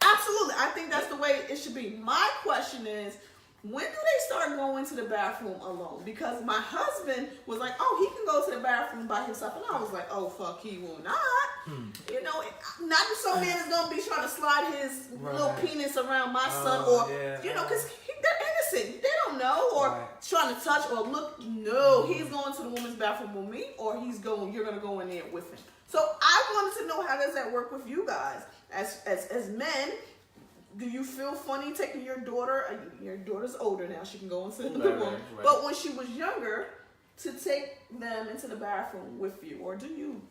Absolutely. I think that's the way it should be. My question is, when do they start going to the bathroom alone? Because my husband was like, oh, he can go to the bathroom by himself. And I was like, oh, fuck, he will not. You know, not that some man is going to be trying to slide his little penis around my son or, you know, because they're innocent. They don't know or trying to touch or look. No, he's going to the woman's bathroom with me or you're going to go in there with him. So I wanted to know, how does that work with you guys? As men, do you feel funny taking your daughter? Your daughter's older now; she can go into the room. Right. But when she was younger, to take them into the bathroom with you, or do you?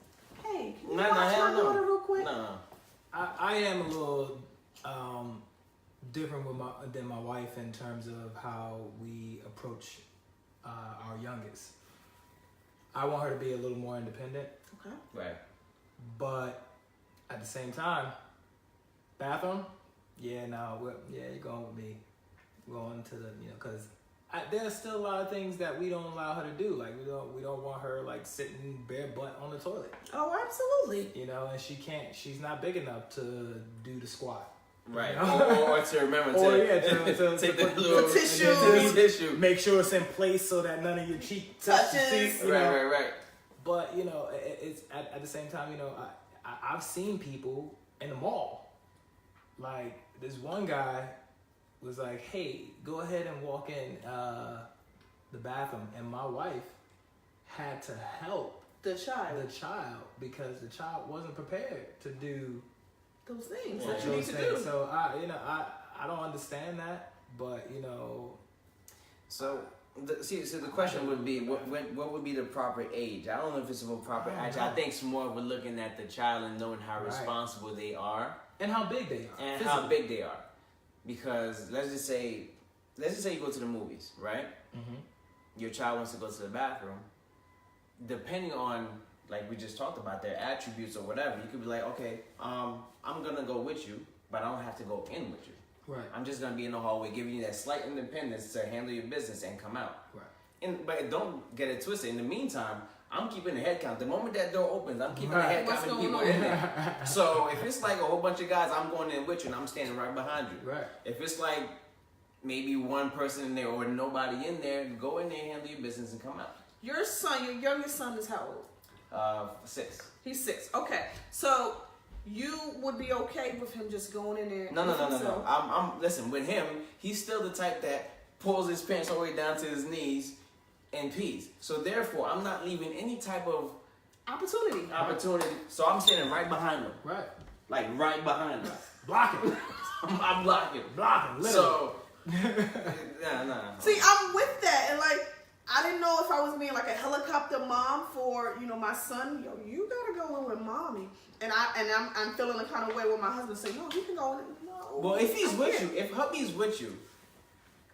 Hey, can you watch my daughter real quick? No. I am a little different than my wife in terms of how we approach our youngest. I want her to be a little more independent. Okay. Right. But at the same time, bathroom. Yeah, no, you're going with me. Going to the, because there's still a lot of things that we don't allow her to do. Like we don't want her like sitting bare butt on the toilet. Oh, absolutely. And she's not big enough to do the squat. Right. You know? Or to remember to take put the little tissue. Make sure it's in place so that none of your cheek touches. Right. But it's at the same time, I've seen people in the mall. Like this one guy was like, "Hey, go ahead and walk in the bathroom," and my wife had to help the child because the child wasn't prepared to do those things that you need to do. So I don't understand that, but So the question would be, what would be the proper age? I don't know if it's a proper age. I think it's more we're looking at the child and knowing how responsible they are. And how big they are. And how big they are. Because let's just say you go to the movies, right? Mm-hmm. Your child wants to go to the bathroom. Depending on, like we just talked about, their attributes or whatever, you could be like, okay, I'm going to go with you, but I don't have to go in with you. Right. I'm just going to be in the hallway giving you that slight independence to handle your business and come out. Right. But don't get it twisted. In the meantime, I'm keeping the head count. The moment that door opens, I'm keeping the head count of people in there. So if it's like a whole bunch of guys, I'm going in with you and I'm standing right behind you. Right. If it's like maybe one person in there or nobody in there, go in there, handle your business, and come out. Your youngest son is how old? 6. He's 6. Okay. So you would be okay with him just going in there? No. I'm listen, with him, he's still the type that pulls his pants all the way down to his knees and pees. So therefore, I'm not leaving any type of opportunity. So I'm standing right behind him. Right. Like right behind him. Blocking. I'm blocking. Literally. So nah. See, I'm with that, and like I didn't know if I was being like a helicopter mom for my son. Yo, you gotta go in with mommy, and I'm feeling the kind of way where my husband say, no, he can go in. No. Well, if he's with you, if hubby's with you,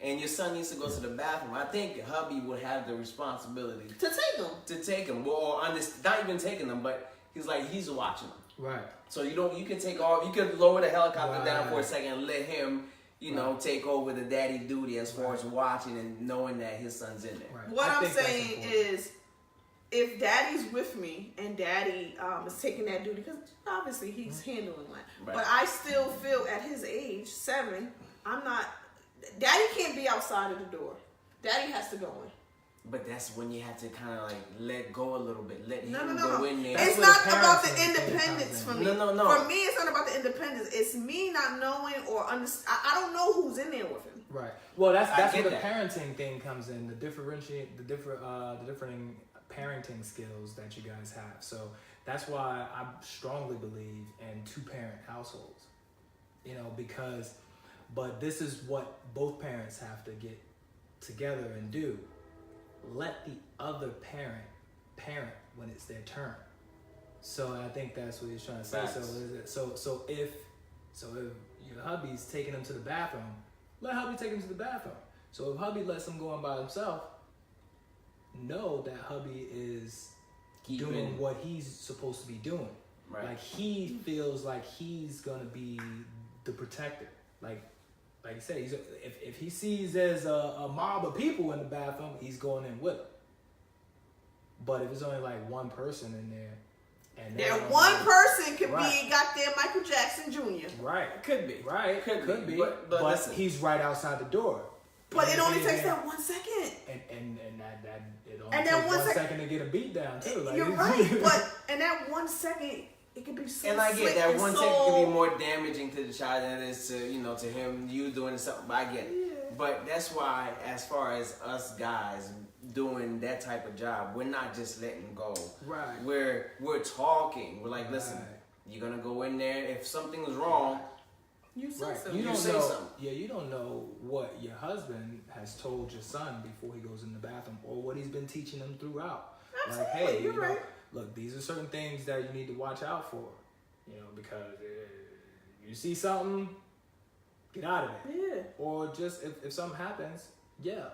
and your son needs to go to the bathroom, I think hubby would have the responsibility to take him. Well, not even taking them, but he's watching them. Right. So you can take off. You can lower the helicopter down for a second and let him, take over the daddy duty as far as watching and knowing that his son's in there. Right. What I'm saying is, if daddy's with me and daddy is taking that duty, because obviously he's handling that, but I still feel at his age, 7, daddy can't be outside of the door. Daddy has to go in. But that's when you have to kind of like let go a little bit, let him No. go in there. It's where not the about the parenting thing independence comes for in. me. No. For me, it's not about the independence. It's me not knowing or understand. I don't know who's in there with him. Right. Well, that's get where the that. parenting thing comes in. The different parenting skills that you guys have. So that's why I strongly believe in 2-parent households. You know, because, but this is what both parents have to get together and do. Let the other parent when it's their turn. So I think that's what he's trying to say. Facts. So if your hubby's taking him to the bathroom, let hubby take him to the bathroom. So if hubby lets him go in by himself, know that hubby is doing what he's supposed to be doing. Right. Like he feels like he's gonna be the protector. Like you said, if he sees there's a mob of people in the bathroom, he's going in with them. But if it's only like one person in there, and That one person could Right. be goddamn Michael Jackson Jr. right, Could be. right, Could be. but listen. he's right outside the door. But it only takes Yeah. that 1 second. And that it only And takes that 1 1 second to get a beat down too. Like, You're right, but in that 1 second, it could be so And I get slick that and 1 so... second could be more damaging to the child than it is to to him, you doing something. But I get it. Yeah. But that's why, as far as us guys doing that type of job, we're not just letting go. Right. We're talking. We're like, listen, Right. you're gonna go in there. If something's wrong, You say Right. so. You don't say know. something. Yeah, you don't know what your husband has told your son before he goes in the bathroom, or what he's been teaching him throughout. Absolutely, Like, hey, you're you know, right. look, these are certain things that you need to watch out for. You know, because you see something, get out of it. Yeah. Or just if something happens, yell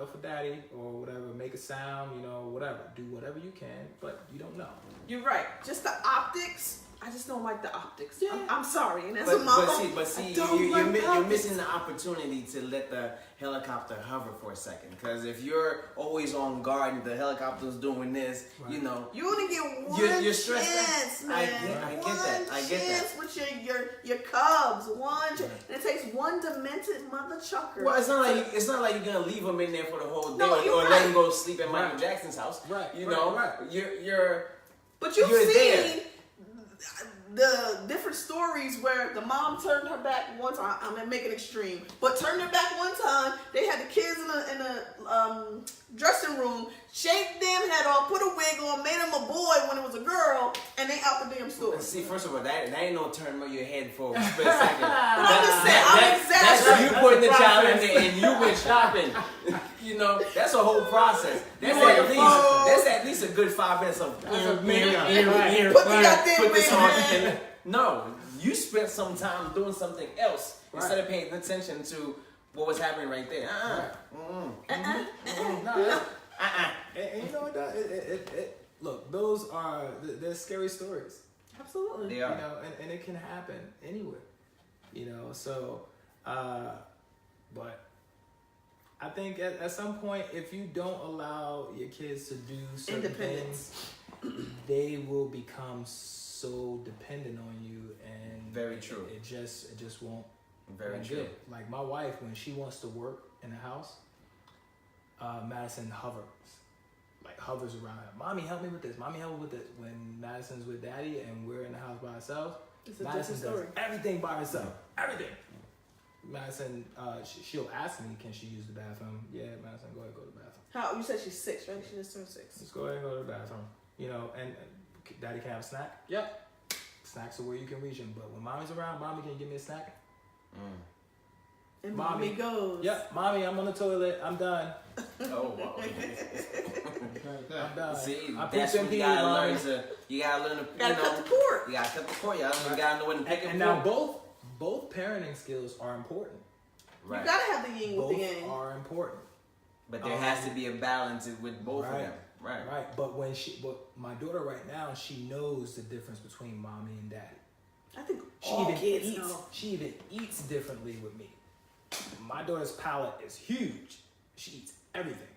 for daddy or whatever. Make a sound, whatever. Do whatever you can, but you don't know. You're right. Just the optics. I just don't like the optics. Yeah. I'm sorry. And as a mom, but see, I don't you're like the you're optics. missing the opportunity to let the helicopter hover for a second. Because if you're always on guard and the helicopter's doing this, Right. You only get one You're stressed out. chance, man. I get that. I get chance that. with your cubs. One chance. And it takes one demented mother chucker. Well, it's not like you're gonna leave him in there for the whole day No, you're or right. let him go sleep at Michael Right. Jackson's house. Right, You right, know, right. you're But you've You're seen there. the different stories where the mom turned her back one time. I'm gonna make it extreme, but turned her back one time. They had the kids in the dressing room, shaved damn head off, put a wig on, made him a boy when it was a girl, and they out the damn store. See, first of all, that ain't no turn your head for a split second. But I'm just saying, I'm That's exaggerating. you putting the child in there and you went shopping. That's a whole process. That's at least a good 5 minutes of Put the goddamn put this wig on. on. And, no, you spent some time doing something else instead of paying attention to what was happening right there. And you know what? Look, those are they're scary stories. Absolutely. They are. And it can happen anywhere. So, but I think at some point, if you don't allow your kids to do certain Independence. things, they will become so dependent on you, and Very true. It just won't. Very be true. good. Like my wife, when she wants to work in the house, Madison hovers around her. Mommy, help me with this. Mommy, help me with this. When Madison's with Daddy and we're in the house by ourselves, It's a Madison different does story. everything by herself. Everything. Madison, she'll ask me, can she use the bathroom? Yeah, Madison, go ahead, go to the bathroom. How you said she's 6, right? She just turned 6. Let's go ahead and go to the bathroom. And Daddy can have a snack? Yep. Snacks are where you can reach them. But when Mommy's around, Mommy, can you give me a snack? And Mommy. mommy goes. Yep, Mommy, I'm on the toilet. I'm done. Oh, wow. I'm done. See, I that's pooped when and you peed, gotta Mommy. learn to. You gotta learn to. Gotta cut the cord. You gotta cut the cord. You gotta know when to pick And it. now both parenting skills are important. Right. You gotta have the yin with Both the yang. are important. But there has to be a balance with both of Right. them. Right. Right. But my daughter right now, she knows the difference between Mommy and Daddy. I think She all even kids eats. know. She even eats differently with me. My daughter's palate is huge. She eats everything.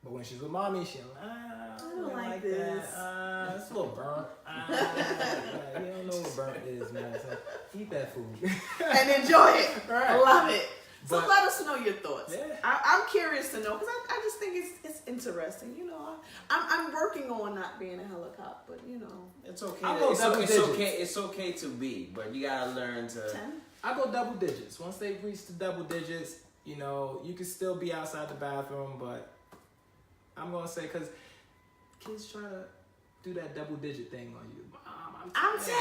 But when she's with Mommy, she's I don't like that. this. It's a little burnt. You don't know what burnt is, Madison. Eat that food. And enjoy it. Right. I love it. So But- let us know your thoughts. Yeah. I'm curious to know because I just think it's interesting. You know, I'm working on not being a helicopter, but you know, It's okay. I'll go double It's digits. okay. It's okay to be, but you gotta learn to. 10. I go double digits. Once they reach the double digits, you know, you can still be outside the bathroom, but I'm gonna say because kids try to do that double digit thing on you. Mom, I'm 10.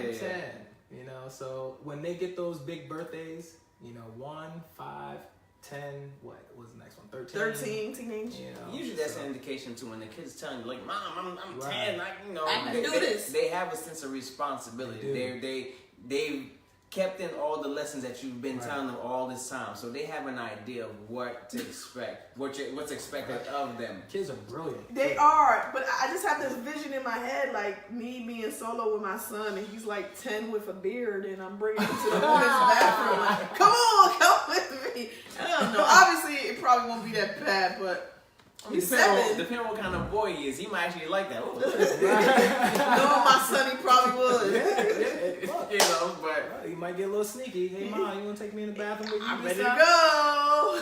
I'm 10. You know, so when they get those big birthdays, you know, 1, 5, 10, what was the next one? 13, teenage. You know, Usually that's so- an indication to when the kid's telling you, like, Mom, I'm Right. 10. Like, you know, I can do this. They have a sense of responsibility. They've kept in all the lessons that you've been Right. telling them all this time, so they have an idea of what to expect, what's expected of them. Kids are brilliant. They are, but I just have this vision in my head, like me being solo with my son, and he's like 10 with a beard, and I'm bringing him to the women's bathroom. Like, come with me. I don't know. Obviously, it probably won't be that bad, but he's 7. Depending on what kind of boy he is, he might actually like that. Knowing my son, he probably would. You know, but Well, you might get a little sneaky. Hey, Mom, you want to take me in the bathroom with you? I'm ready this to time? go.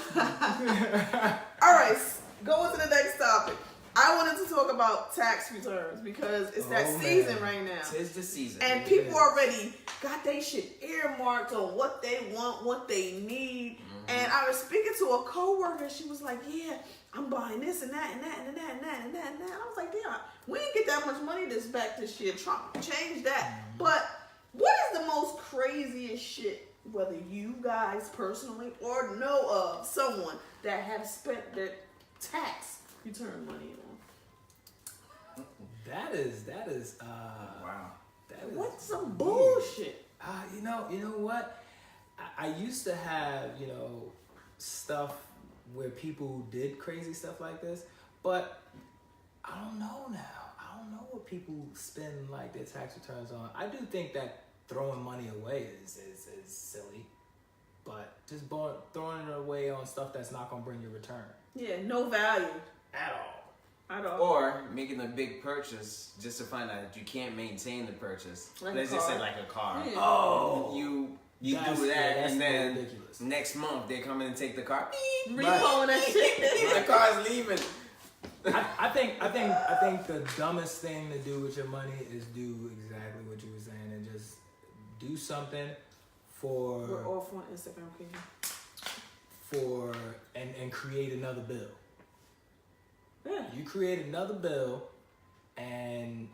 All right, going to the next topic. I wanted to talk about tax returns because it's that Oh, season man. right now. tis the season. And people already got their shit earmarked on what they want, what they need. And I was speaking to a coworker, she was like, yeah, I'm buying this and that and that and that and that and that and that. And I was like, damn, we didn't get that much money this back this year. Trump changed that. But what is the most craziest shit, whether you guys personally or know of someone that have spent their tax return money on? That is Wow. that is What's some weird. bullshit? You know what? I used to have, you know, stuff where people did crazy stuff like this, but I don't know now. I don't know what people spend like their tax returns on. I do think that throwing money away is silly, but just throwing it away on stuff that's not gonna bring you return Yeah, no value at all. at all. Or making a big purchase just to find out that you can't maintain the purchase. Like Let's a just say car. like a car. Yeah. Oh, You That's- do yeah, that, that's and then ridiculous. next month they come in and take the car. Beep. Repoing that shit. The car's leaving. I think the dumbest thing to do with your money is do exactly what you were saying and just do something We're for off on Instagram, people. and create another bill. Yeah. You create another bill and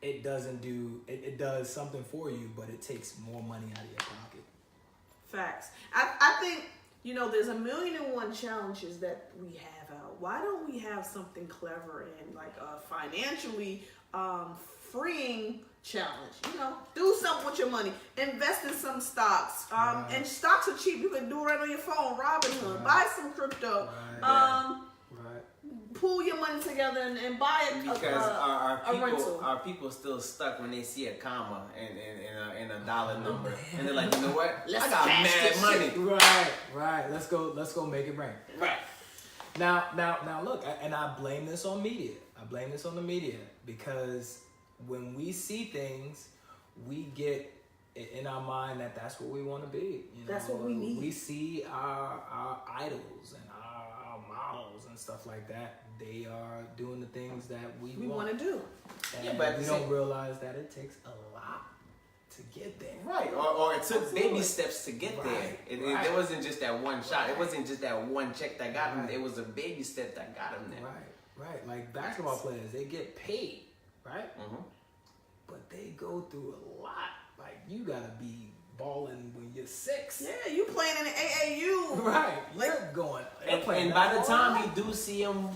it doesn't do it does something for you, but it takes more money out of your pocket. Facts. I think, you know, there's 1,000,001 challenges that we have out. Why don't we have something clever and like a financially freeing challenge? You know, do something with your money. Invest in some stocks. Right. And stocks are cheap. You can do it right on your phone. Robinhood. Right. Buy some crypto. Right. Right. Pool your money together and buy a Because a rental. our people still stuck when they see a comma in a dollar number, and they're like, you know what? Let's I got cash mad this money. Right. Let's go make it rain. Right. Now look, and I blame this on media. I blame this on the media because when we see things, we get in our mind that that's what we want to be. You know? That's what we need. We see our idols and our models and stuff like that. They are doing the things that we want to do. And Yeah, but we don't realize that it takes a lot to get there. Right, or it took Absolutely. baby steps to get there. Right, It wasn't just that one shot. It wasn't just that one check that got him. Right. It was a baby step that got him there. Right. Like basketball players, they get paid, right? Mm-hmm. But they go through a lot. Like you gotta be balling when you're 6. Yeah, you playing in the AAU. Right. Like- You're going. And by the time you do see them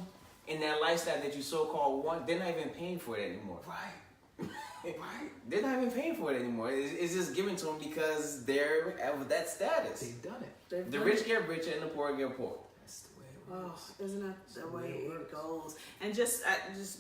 in that lifestyle that you so-called want, they're not even paying for it anymore. Right. Right. They're not even paying for it anymore. It's just given to them because they're of that status. They've done it. They've The done rich it. get richer and the poor get poor. That's the way it Oh, works. isn't that the way it it works. goes? And just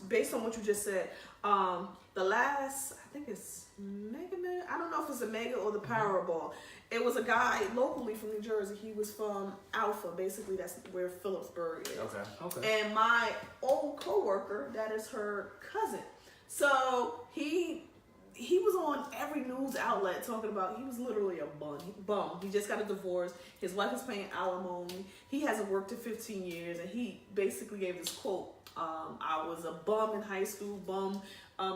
based on what you just said, the last, I think it's Mega Man. I don't know if it's a Mega or the Powerball. It was a guy locally from New Jersey. He was from Alpha, basically. That's where Phillipsburg is. Okay. And my old coworker, that is her cousin. So he he was on every news outlet talking about he was literally a bum. He just got a divorce. His wife is paying alimony. He hasn't worked in 15 years, and he basically gave this quote: "I was a bum in high school, bum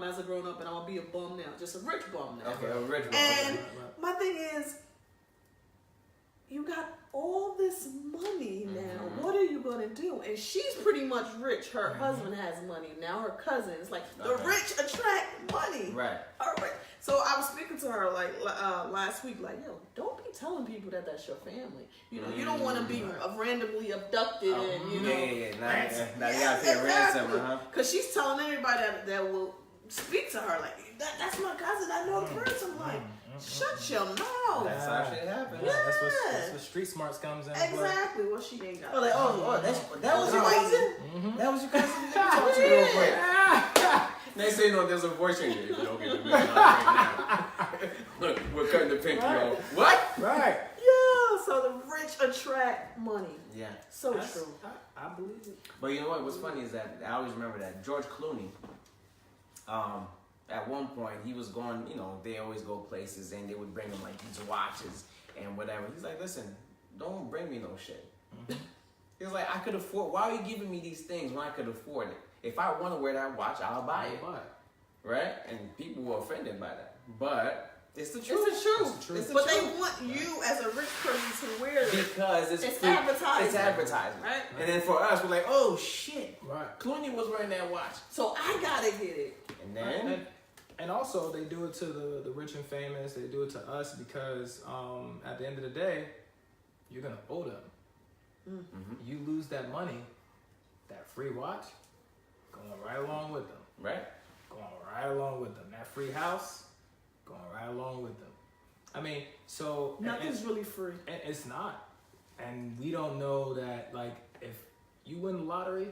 as a grown up, and I'll be a bum now, just a rich bum now." Okay, a rich bum. And my thing is, you got all this money now. What are you gonna do? And she's pretty much rich. Her husband has money now. Her cousins, like the rich attract money. Right. All right. So I was speaking to her like last week, like, yo, don't be telling people that that's your family. You know, you don't want to be randomly abducted, and you know. Now you gotta pay a ransom, huh? Because she's telling everybody that will speak to her, like, that's my cousin. I know the person. Like, shut your mouth. That's how shit happens. Yeah, that's what street smarts comes in. Exactly. Well, she ain't got. Oh, like, that was your cousin? That was your cousin? Talk to Yeah. you real quick. Next thing you know, there's a voice changer. If you don't get the video right now. Look, we're cutting the pinky off. What? Right. Yeah. So the rich attract money. Yeah. So true. I believe it. But you know what? What's funny is that I always remember that George Clooney, at one point he was going, you know, they always go places and they would bring him like these watches and whatever. He's like, listen, don't bring me no shit. He was like, I could afford, why are you giving me these things when I could afford it? If I want to wear that watch, I'll buy it. Right? And people were offended by that. But it's the truth. It's the truth. It's the truth. But they want you as a rich person to wear it. Because it's advertising. It's advertising. Right? And then for us, we're like, oh shit. Right. Clooney was wearing that watch. So I gotta get it. And then and also they do it to the rich and famous. They do it to us because at the end of the day, you're gonna owe them. You lose that money, that free watch, going right along with them. Right. Going right along with them. That free house, going right along with them. I mean, so Nothing's really free. and it's not. And we don't know that, like, if you win the lottery,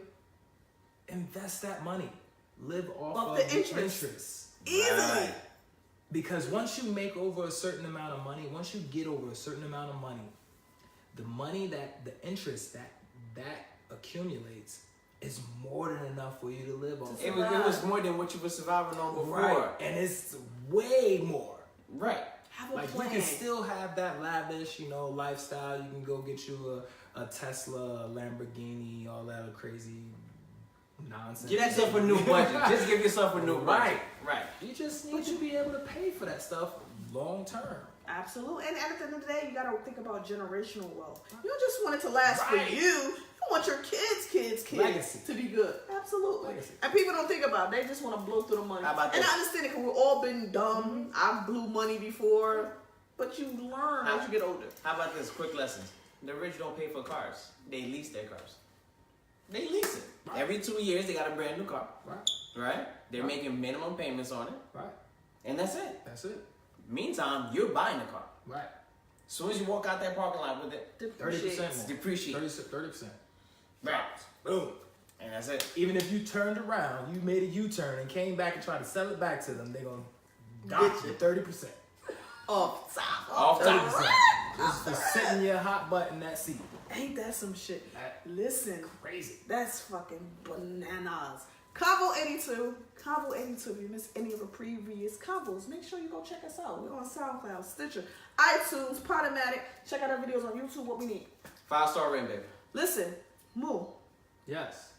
invest that money. Live off of the interest. Easily. Right. Because once you make over a certain amount of money, once you get over a certain amount of money, the money the interest that accumulates is more than enough for you to live off. It was more than what you were surviving on before. Right. And it's way more. Right. Have a Like plan. you can still have that lavish, you know, lifestyle. You can go get you a Tesla, a Lamborghini, all that crazy nonsense. Give yourself a new budget. Just give yourself a new budget. Right. You just need to be able to pay for that stuff long term. Absolutely. And at the end of the day, you got to think about generational wealth. You don't just want it to last for you. You want your kids Legacy. to be good. Absolutely. Legacy. And people don't think about it. They just want to blow through the money. How about and this? I understand it because we've all been dumb. I've blew money before. But you learn as you get older. How about this? Quick lessons. The rich don't pay for cars. They lease their cars. They lease it. Right. Every 2 years, they got a brand new car. Right. Right? They're making minimum payments on it. Right. And that's it. That's it. Meantime, you're buying the car. Right. As soon as you walk out that parking lot with it, 30% more. depreciate. 30%. Right. Boom. And that's it. Even if you turned around, you made a U-turn and came back and tried to sell it back to them, they're going to dock you 30%. Off top. Off top. 30%. Just for sitting your hot butt in that seat. Ain't that some shit? That- Listen. Crazy. That's fucking bananas. Convo 82. Convo 82. If you missed any of the previous convos, make sure you go check us out. We're on SoundCloud, Stitcher, iTunes, Podomatic. Check out our videos on YouTube. What we need. 5-star ring, baby. Listen, Moo. Yes.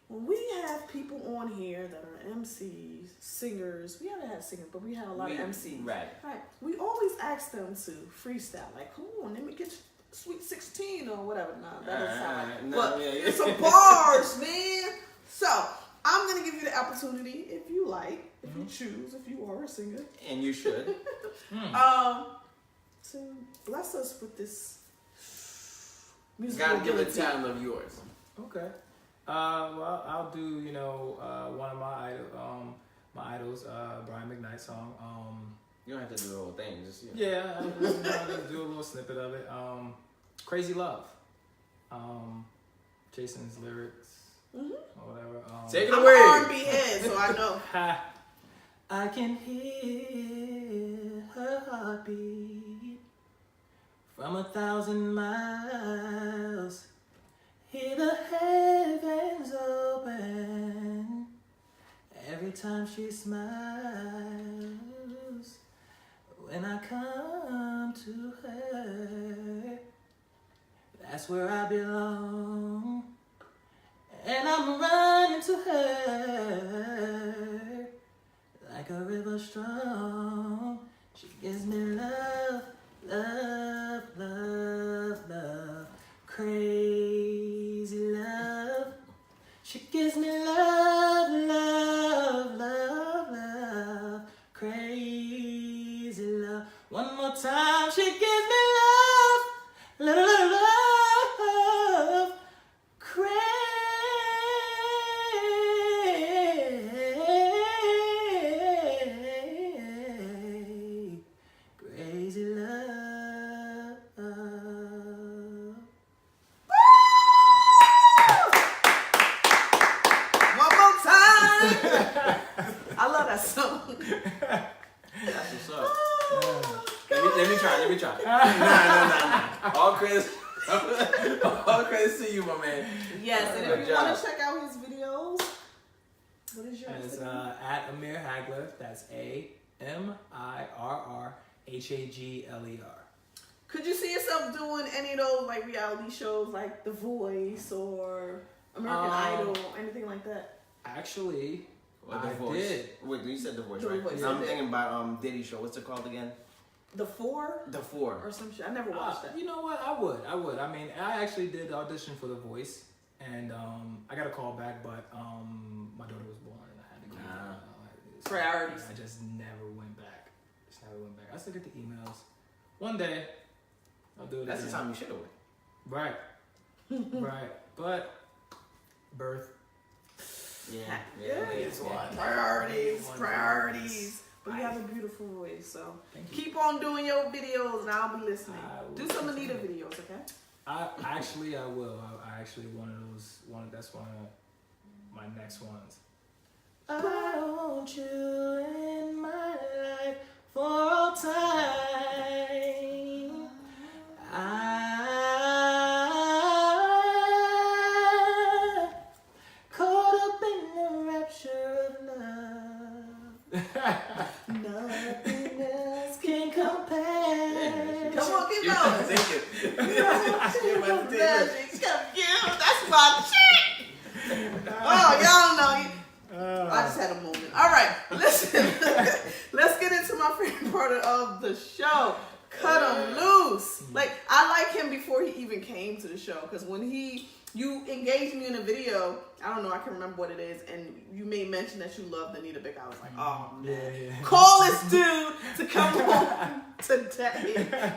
When we have people on here that are MCs, singers, we haven't had singers, but we have a lot of MCs. Right. Right. We always ask them to freestyle. Like, come on, let me get Sweet 16 or whatever. Nah, that doesn't sound like no, but yeah. it's some bars, man. So, I'm going to give you the opportunity, if you like, if you choose, if you are a singer, And you should. to bless us with this musical Gotta give a ability. talent of yours. Okay. Well, I'll do, you know, one of my idols, Brian McKnight's song. You don't have to do the whole thing. Just, you know. Yeah, I'll just do a little snippet of it. Crazy Love. Jason's lyrics or whatever. Take it I'm away. an R&B head, so I know. I can hear her heartbeat from 1,000 miles. Hear the heavens open every time she smiles. when I come to her, that's where I belong. And I'm running to her like a river strong. She gives me love, love, love, love, crazy love. She gives me love, love, love, love, crazy love. One more time, she gives me love, love, love, love, crazy love. One more time. I love that song. That's what's up. Oh, Let me try. Nah. All credits to you, my man. yes, and Good if you want job. to check out his videos, what is your It's Instagram? at Amir Hagler. That's AMIRRHAGLER. Could you see yourself doing any of those like reality shows like The Voice or American Idol, anything like that? Actually, Or The I Voice. did. Wait, you said The Voice, The right? Voice, I'm I did. thinking about Diddy show. What's it called again? The Four The Four. or some shit. I never watched that. You know what? I would. I mean, I actually did audition for The Voice, and I got a call back, but my daughter was born, and I had to go. Priorities. I just never went back. I still get the emails. One day, I'll do it That's again. the time you should have went. Right. Right. But birth. Yeah. It's one. Priorities. But you have a beautiful voice, so Thank you. keep on doing your videos, and I'll be listening. I will Do some Anita continue. videos, okay? I will. I actually that's one of my next ones. I want you in my life for all time. I caught up in the rapture of love. Nothing else can compare. Come on, keep You're going. thinking. Magic, that's my chick. Oh, y'all know. I just had a moment. All right, listen. Let's get into my favorite part of the show. Cut him loose. Like, I like him before he even came to the show, because when you engaged me in a video, I don't know, I can remember what it is, and you made mention that you loved Anita Baker. I was like, oh man, Yeah. call this dude to come on today.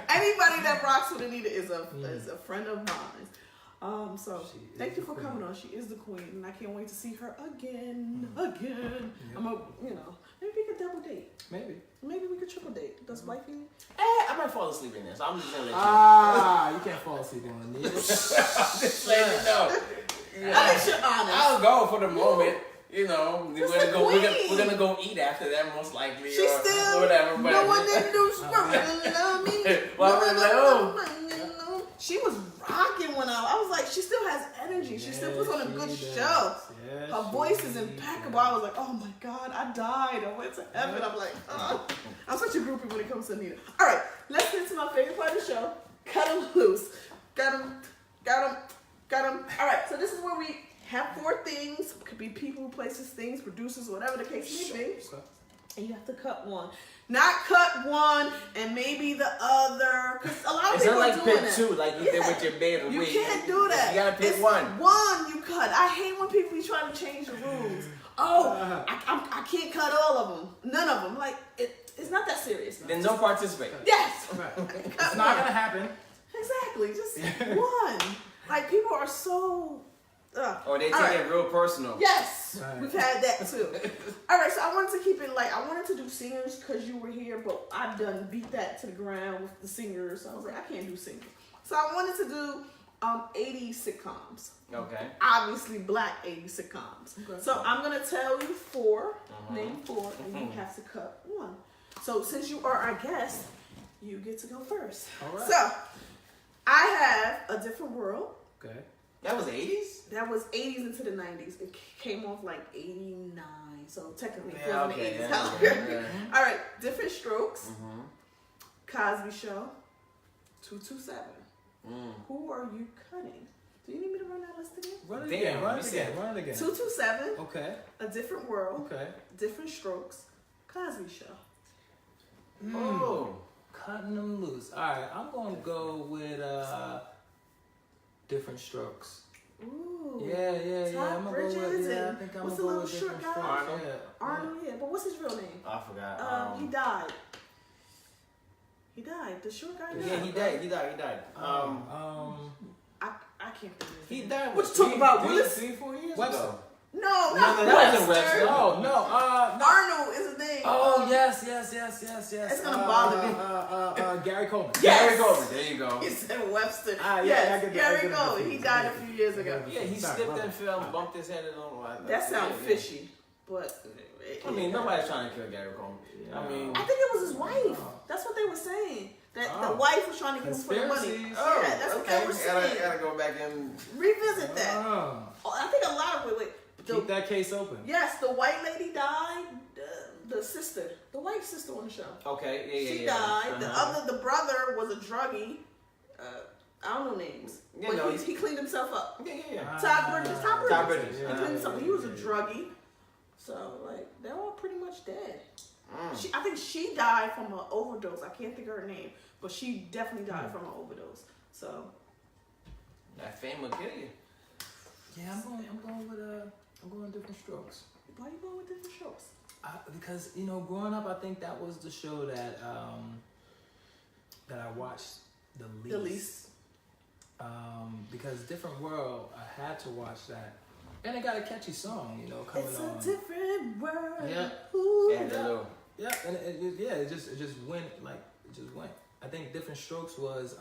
Anybody that rocks with Anita is a friend of mine. So She is thank you the for queen. coming on. She is the queen, and I can't wait to see her again. Yep. I'm maybe we could double date. Maybe. Maybe we could triple date. Does wifey? I might fall asleep in this. I'm just gonna let you know. You can't fall asleep on Anita. Just let you know. At least you're honest. I'll go for the moment. You know, That's we're the gonna queen. we're gonna go eat after that most likely, She or still whatever. But no one didn't do love me. Well, hello. She was rocking when I was like, she still has energy. She still puts on a good show. Her voice is impeccable. I was like, oh my God, I died. I went to heaven. I'm like, oh. I'm such a groupie when it comes to Anita. All right, let's get to my favorite part of the show. Cut him loose. Got him. All right, so this is where we have 4 things. Could be people, places, things, producers, whatever the case may be. And you have to cut one. Not cut one and maybe the other. Because a lot of It's people not are like doing pick that. two, like you did with your bed. You can't do that. You gotta pick It's one. One you cut. I hate when people be trying to change the rules. Oh, I can't cut all of them. None of them. Like, it's not that serious. Then don't participate. Yes. Right. Cut It's not one. gonna happen. Exactly. Just one. Like, people are so... Or they All take right. it real personal. Yes, Right. we've had that too. All right, so I wanted to keep it light. I wanted to do singers because you were here, but I done beat that to the ground with the singers. So I was like, I can't do singers. So I wanted to do 80s sitcoms. Okay. Obviously, black 80s sitcoms. Okay. So I'm gonna tell you 4, name 4, and you have to cut one. So since you are our guest, you get to go first. All right. So I have A Different World. Okay. That was the 80s? That was 80s into the 90s. It came off like 89. So technically it Yeah, wasn't okay. the 80s. Yeah, yeah. All right. Different Strokes. Cosby Show. 227. Who are you cutting? Do you need me to run that list again? Run it Damn, again. Run you it said- again. Run it again. 227. Okay. A Different World. Okay. Different Strokes. Cosby Show. Oh. Cutting them loose. All right. I'm gonna go with Different Strokes. Ooh. Yeah. I'm Todd gonna Bridges go with. Yeah, I and think I'm what's gonna the go little with short Different guy? Strokes. Arnold? Yeah. Arnold, yeah. But what's his real name? I forgot. He died. He died. The short guy died. Yeah, he died. I can't think of his He name. died. What you talking about, Willis? 3-4 years Webster. ago. No, No, not that wasn't Webster. Webster. No. Arnold is his name. Oh yes. It's gonna bother me. Gary Coleman. Yes. Gary Coleman. There you go. He said Webster. Yeah, I Yes, get that. I Gary get that. Coleman. He died a few years ago. Yeah, he Sorry, slipped brother. and fell and bumped his head and all that. That sounds fishy, but I mean, nobody's trying to kill Gary Coleman. I mean, I think it was his wife. That's what they were saying. That the wife was trying to get him for the money. Conspiracies. Yeah, that's what they were saying. Gotta go back and Revisit that. Oh. I think a lot of Keep that case open. Yes, the white lady died. The sister, the white sister on the show. okay, yeah. She died. The brother was a druggie. I don't know names. Yeah, but no, he cleaned himself up. Yeah. Todd Bridges. Todd Bridges. He Yeah. cleaned himself up. He was a druggie. So like they're all pretty much dead. I think she died from an overdose. I can't think of her name, but she definitely died from an overdose. So That fame will kill you. Yeah, I'm going Different Strokes. why are you going with Different Strokes? Because growing up, I think that was the show that I watched the least. The least. Because Different World, I had to watch that, and it got a catchy song, coming It's on. a different world. Yeah. Ooh. Yeah, the little. Yeah, and it just went it just went. I think Different Strokes was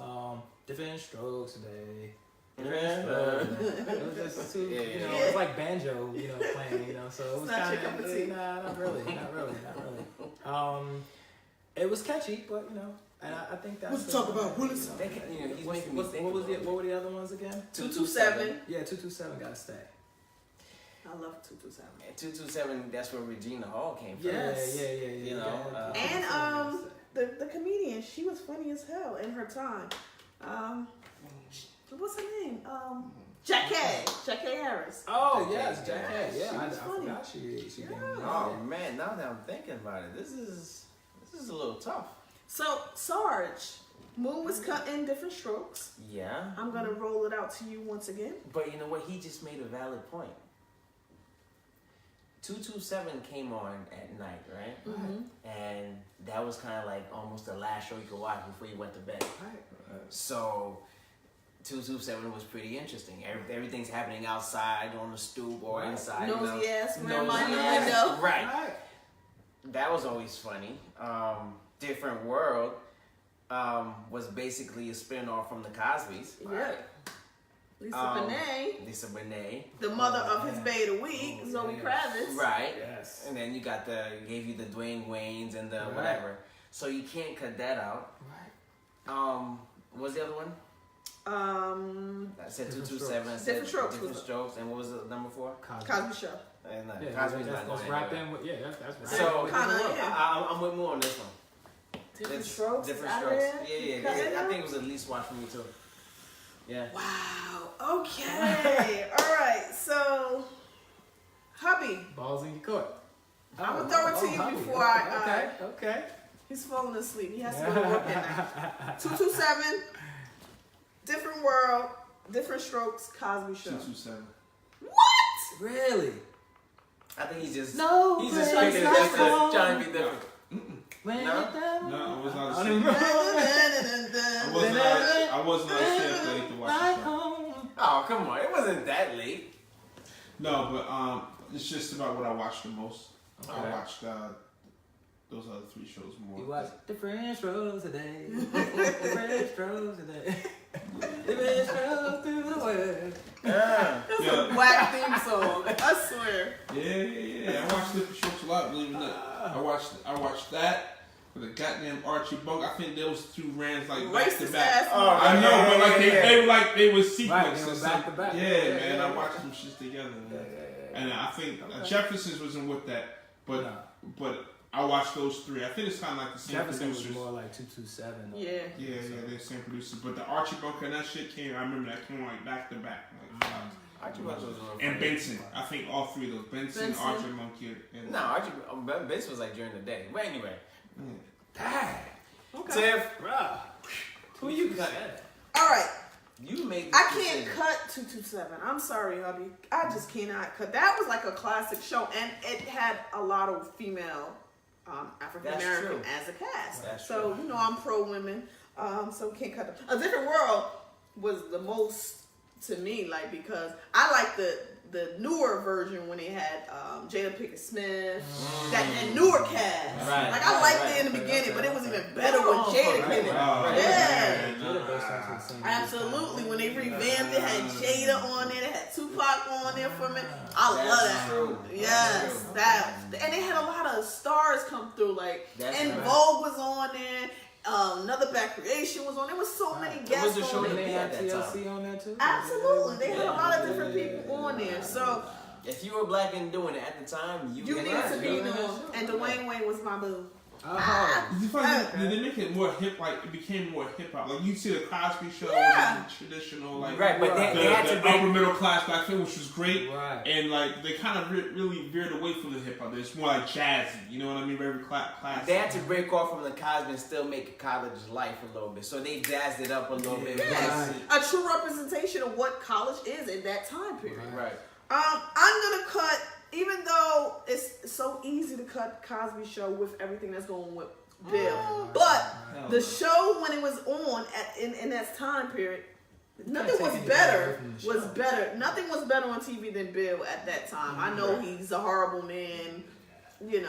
Different Strokes today. It was just too, it was like banjo, playing, so it was Not kind your cup of tea. nah, not really. It was catchy, but and I think that's. Let's talk about Willis. He's making me think. What were the other ones again? 227. Yeah, 227 gotta stay. I love 227. And 227, that's where Regina Hall came from. Yes. Yeah. You know, And the comedian, she was funny as hell in her time. What's her name? Jackie Harris. Oh yes, Jack. Yeah, Yeah, I she was funny. forgot she came. Oh man, now that I'm thinking about it, this is a little tough. So Sarge, Moon was cut in Different Strokes. Yeah. I'm gonna roll it out to you once again. But you know what? He just made a valid point. 227 came on at night, right? Mm-hmm. And that was kind of like almost the last show you could watch before you went to bed. Right. So 227 was pretty interesting. Everything's happening outside on the stoop or inside. Nosy ass, Nosy grandma in the ass. window. Right. That was always funny. Different World was basically a spin-off from the Cosbys. Yeah. Lisa Bonet, Lisa Bonet. the mother of his bae of the week, Zoe Kravitz. Right. Yes. And then you got gave you the Dwayne Waynes and the Right. whatever. So you can't cut that out. Right. What was the other one? I said Different 227. I said Different Strokes Different was it. Strokes. And what was the number 4? Cosby Show. And Yeah, Cosby's that's not wrapped going in with that's right. So Kinda, yeah. I'm with more on this one. Different It's Strokes. Different out Strokes. there? Yeah. Cut it I out? think it was at least watch for me too. Yeah. Wow. Okay. All right. So, hubby, Balls in your court. I'm gonna throw it to you hubby. before I. Okay. He's falling asleep. He has to go to work at night. 227. Different World. Different Strokes. Cosby Show. 227. What? Really? I think he's just No he's just place thinking like just home. trying to be different. When No? it done- No, I was not I a don't even shit. know. I was not a shit that I to watch Like the show. home. Oh come on, it wasn't that late. No, but it's just about what I watched the most. Okay. I watched those other 3 shows more. You watch different strokes today. Different strokes today. Different strokes through the world. Yeah. Yeah. Whack theme song. I swear. Yeah. I watched different shows a lot, believe it or not. I watched that with the goddamn Archie Bunk. I think those 2 ran like back to Racist back. ass. Oh, I know, but like yeah. they were sequenced. Right, they or were something. back to back. Yeah, Yeah, man. yeah, I yeah. watched them shits together. Man. Yeah. And I think Okay. Jefferson's wasn't with that, but No. but I watched those three. I think it's kind of like the same Jefferson was producers. more like 227. Yeah. Yeah, they're the same producers. But the Archie Bunker and that shit came. I remember that came like back to back. Like, Archie Bunker was on. and Benson. I think all three of those. Benson. Archie Bunker, and No, Archie Benson was like during the day. But anyway, Dang. Okay. Tiff, Bruh. who you cut? All right. You made. I can't cut 227. I'm sorry, hubby. I just cannot cut. That was like a classic show, and it had a lot of female African American as a cast. That's so true. you know I'm pro women. So can't cut them. A Different World was the most to me, like, because I like the newer version when they had Jada Pinkett Smith, that newer cast. Right, like I liked it in the beginning, but it was even better with Jada in it. Yeah. Absolutely. When they revamped it, had Jada on there, they had Tupac on there for me. I love that. True. Yes, that. And they had a lot of stars come through, like, and Vogue was on there. Another Bad Creation was on. There was so many guests was the show on that there. they had TLC on there too? Absolutely, they had a lot of different people on there. So If you were black and doing it at the time, you you needed to be doing known. And Dwayne Wayne was my boo. Did they make it more hip? Like it became more hip hop. Like you see the Cosby Show, Yeah. was traditional, like Right, but they had to the break. upper middle class back then, which was great. Right. And like they kind of really veered away from the hip hop. It's more like jazzy. You know what I mean? Very classic. They had to break off from the Cosby and still make college life a little bit. So they jazzed it up a little bit. Yes, a true representation of what college is in that time period. Right. I'm gonna cut, even though it's so easy to cut Cosby Show with everything that's going with Bill, but the show when it was on in that time period, nothing was better. Nothing was better on TV than Bill at that time. I know he's a horrible man, you know.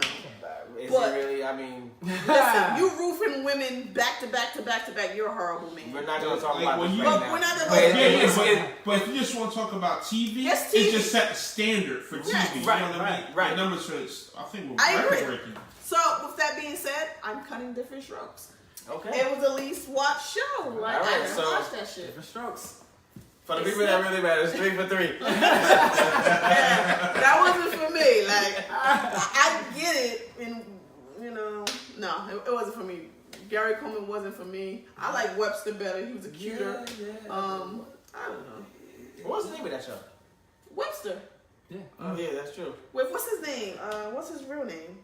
Is But- it really? I mean, Listen, you roofing women back to back to back to back. You're a horrible man. we're not gonna talk Like, about when this you- right But now. we're not gonna. But if you just want to talk about TV, Yes, it TV. just set the standard for TV. Yes. You Right, know what I mean? right. The numbers for it, I think, were I agree. record-breaking. So with that being said, I'm cutting Different Strokes. Okay. It was the least watched show. Like All right, I didn't so- watch that shit. Different strokes. For the people that really matter, it's 3 for 3. That wasn't for me. Like I get it, and you know, no, it wasn't for me. Gary Coleman wasn't for me. I like Webster better. He was a cuter. I don't know. What was the name of that show? Webster. Yeah. Oh yeah, that's true. Wait, what's his name? What's his real name?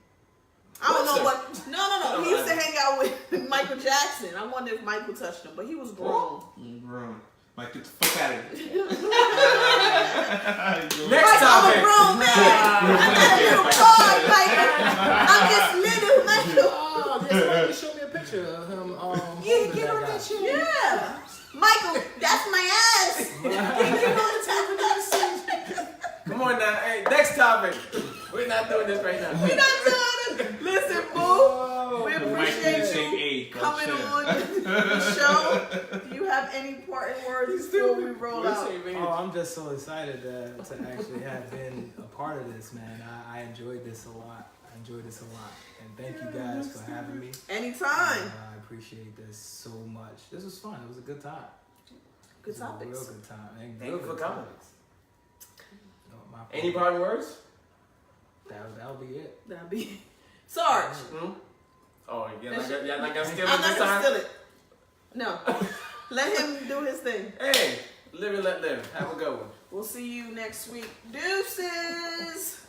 I don't know what. No. He used to hang out with Michael Jackson. I wonder if Michael touched him, but he was grown. Bro, like get the fuck out of here. Next I'm a topic. grown man. I'm not a little boy, Michael. I'm just little Michael. Oh, yes, why you show me a picture of him. Yeah, get on that shit. Yeah. Michael, that's my ass. Get on the top of that shit. Come on now. Hey, next topic. We're not doing this right now. We not doing it. Listen, boo. We appreciate you coming on the show. Do you have any parting words before we roll out? Oh, I'm just so excited to actually have been a part of this, man. I enjoyed this a lot. And thank you guys for having me. Anytime. I appreciate this so much. This was fun. It was a good time. Good It was a topics. real good time. And Thank real you for good coming. topics. No, my Any fault. parting words? That'll be it. That'll be Sarge. Oh, you're not gonna steal I'm it not this gonna time? steal it. No. Let him do his thing. Hey, live and let live. Have a good one. We'll see you next week. Deuces.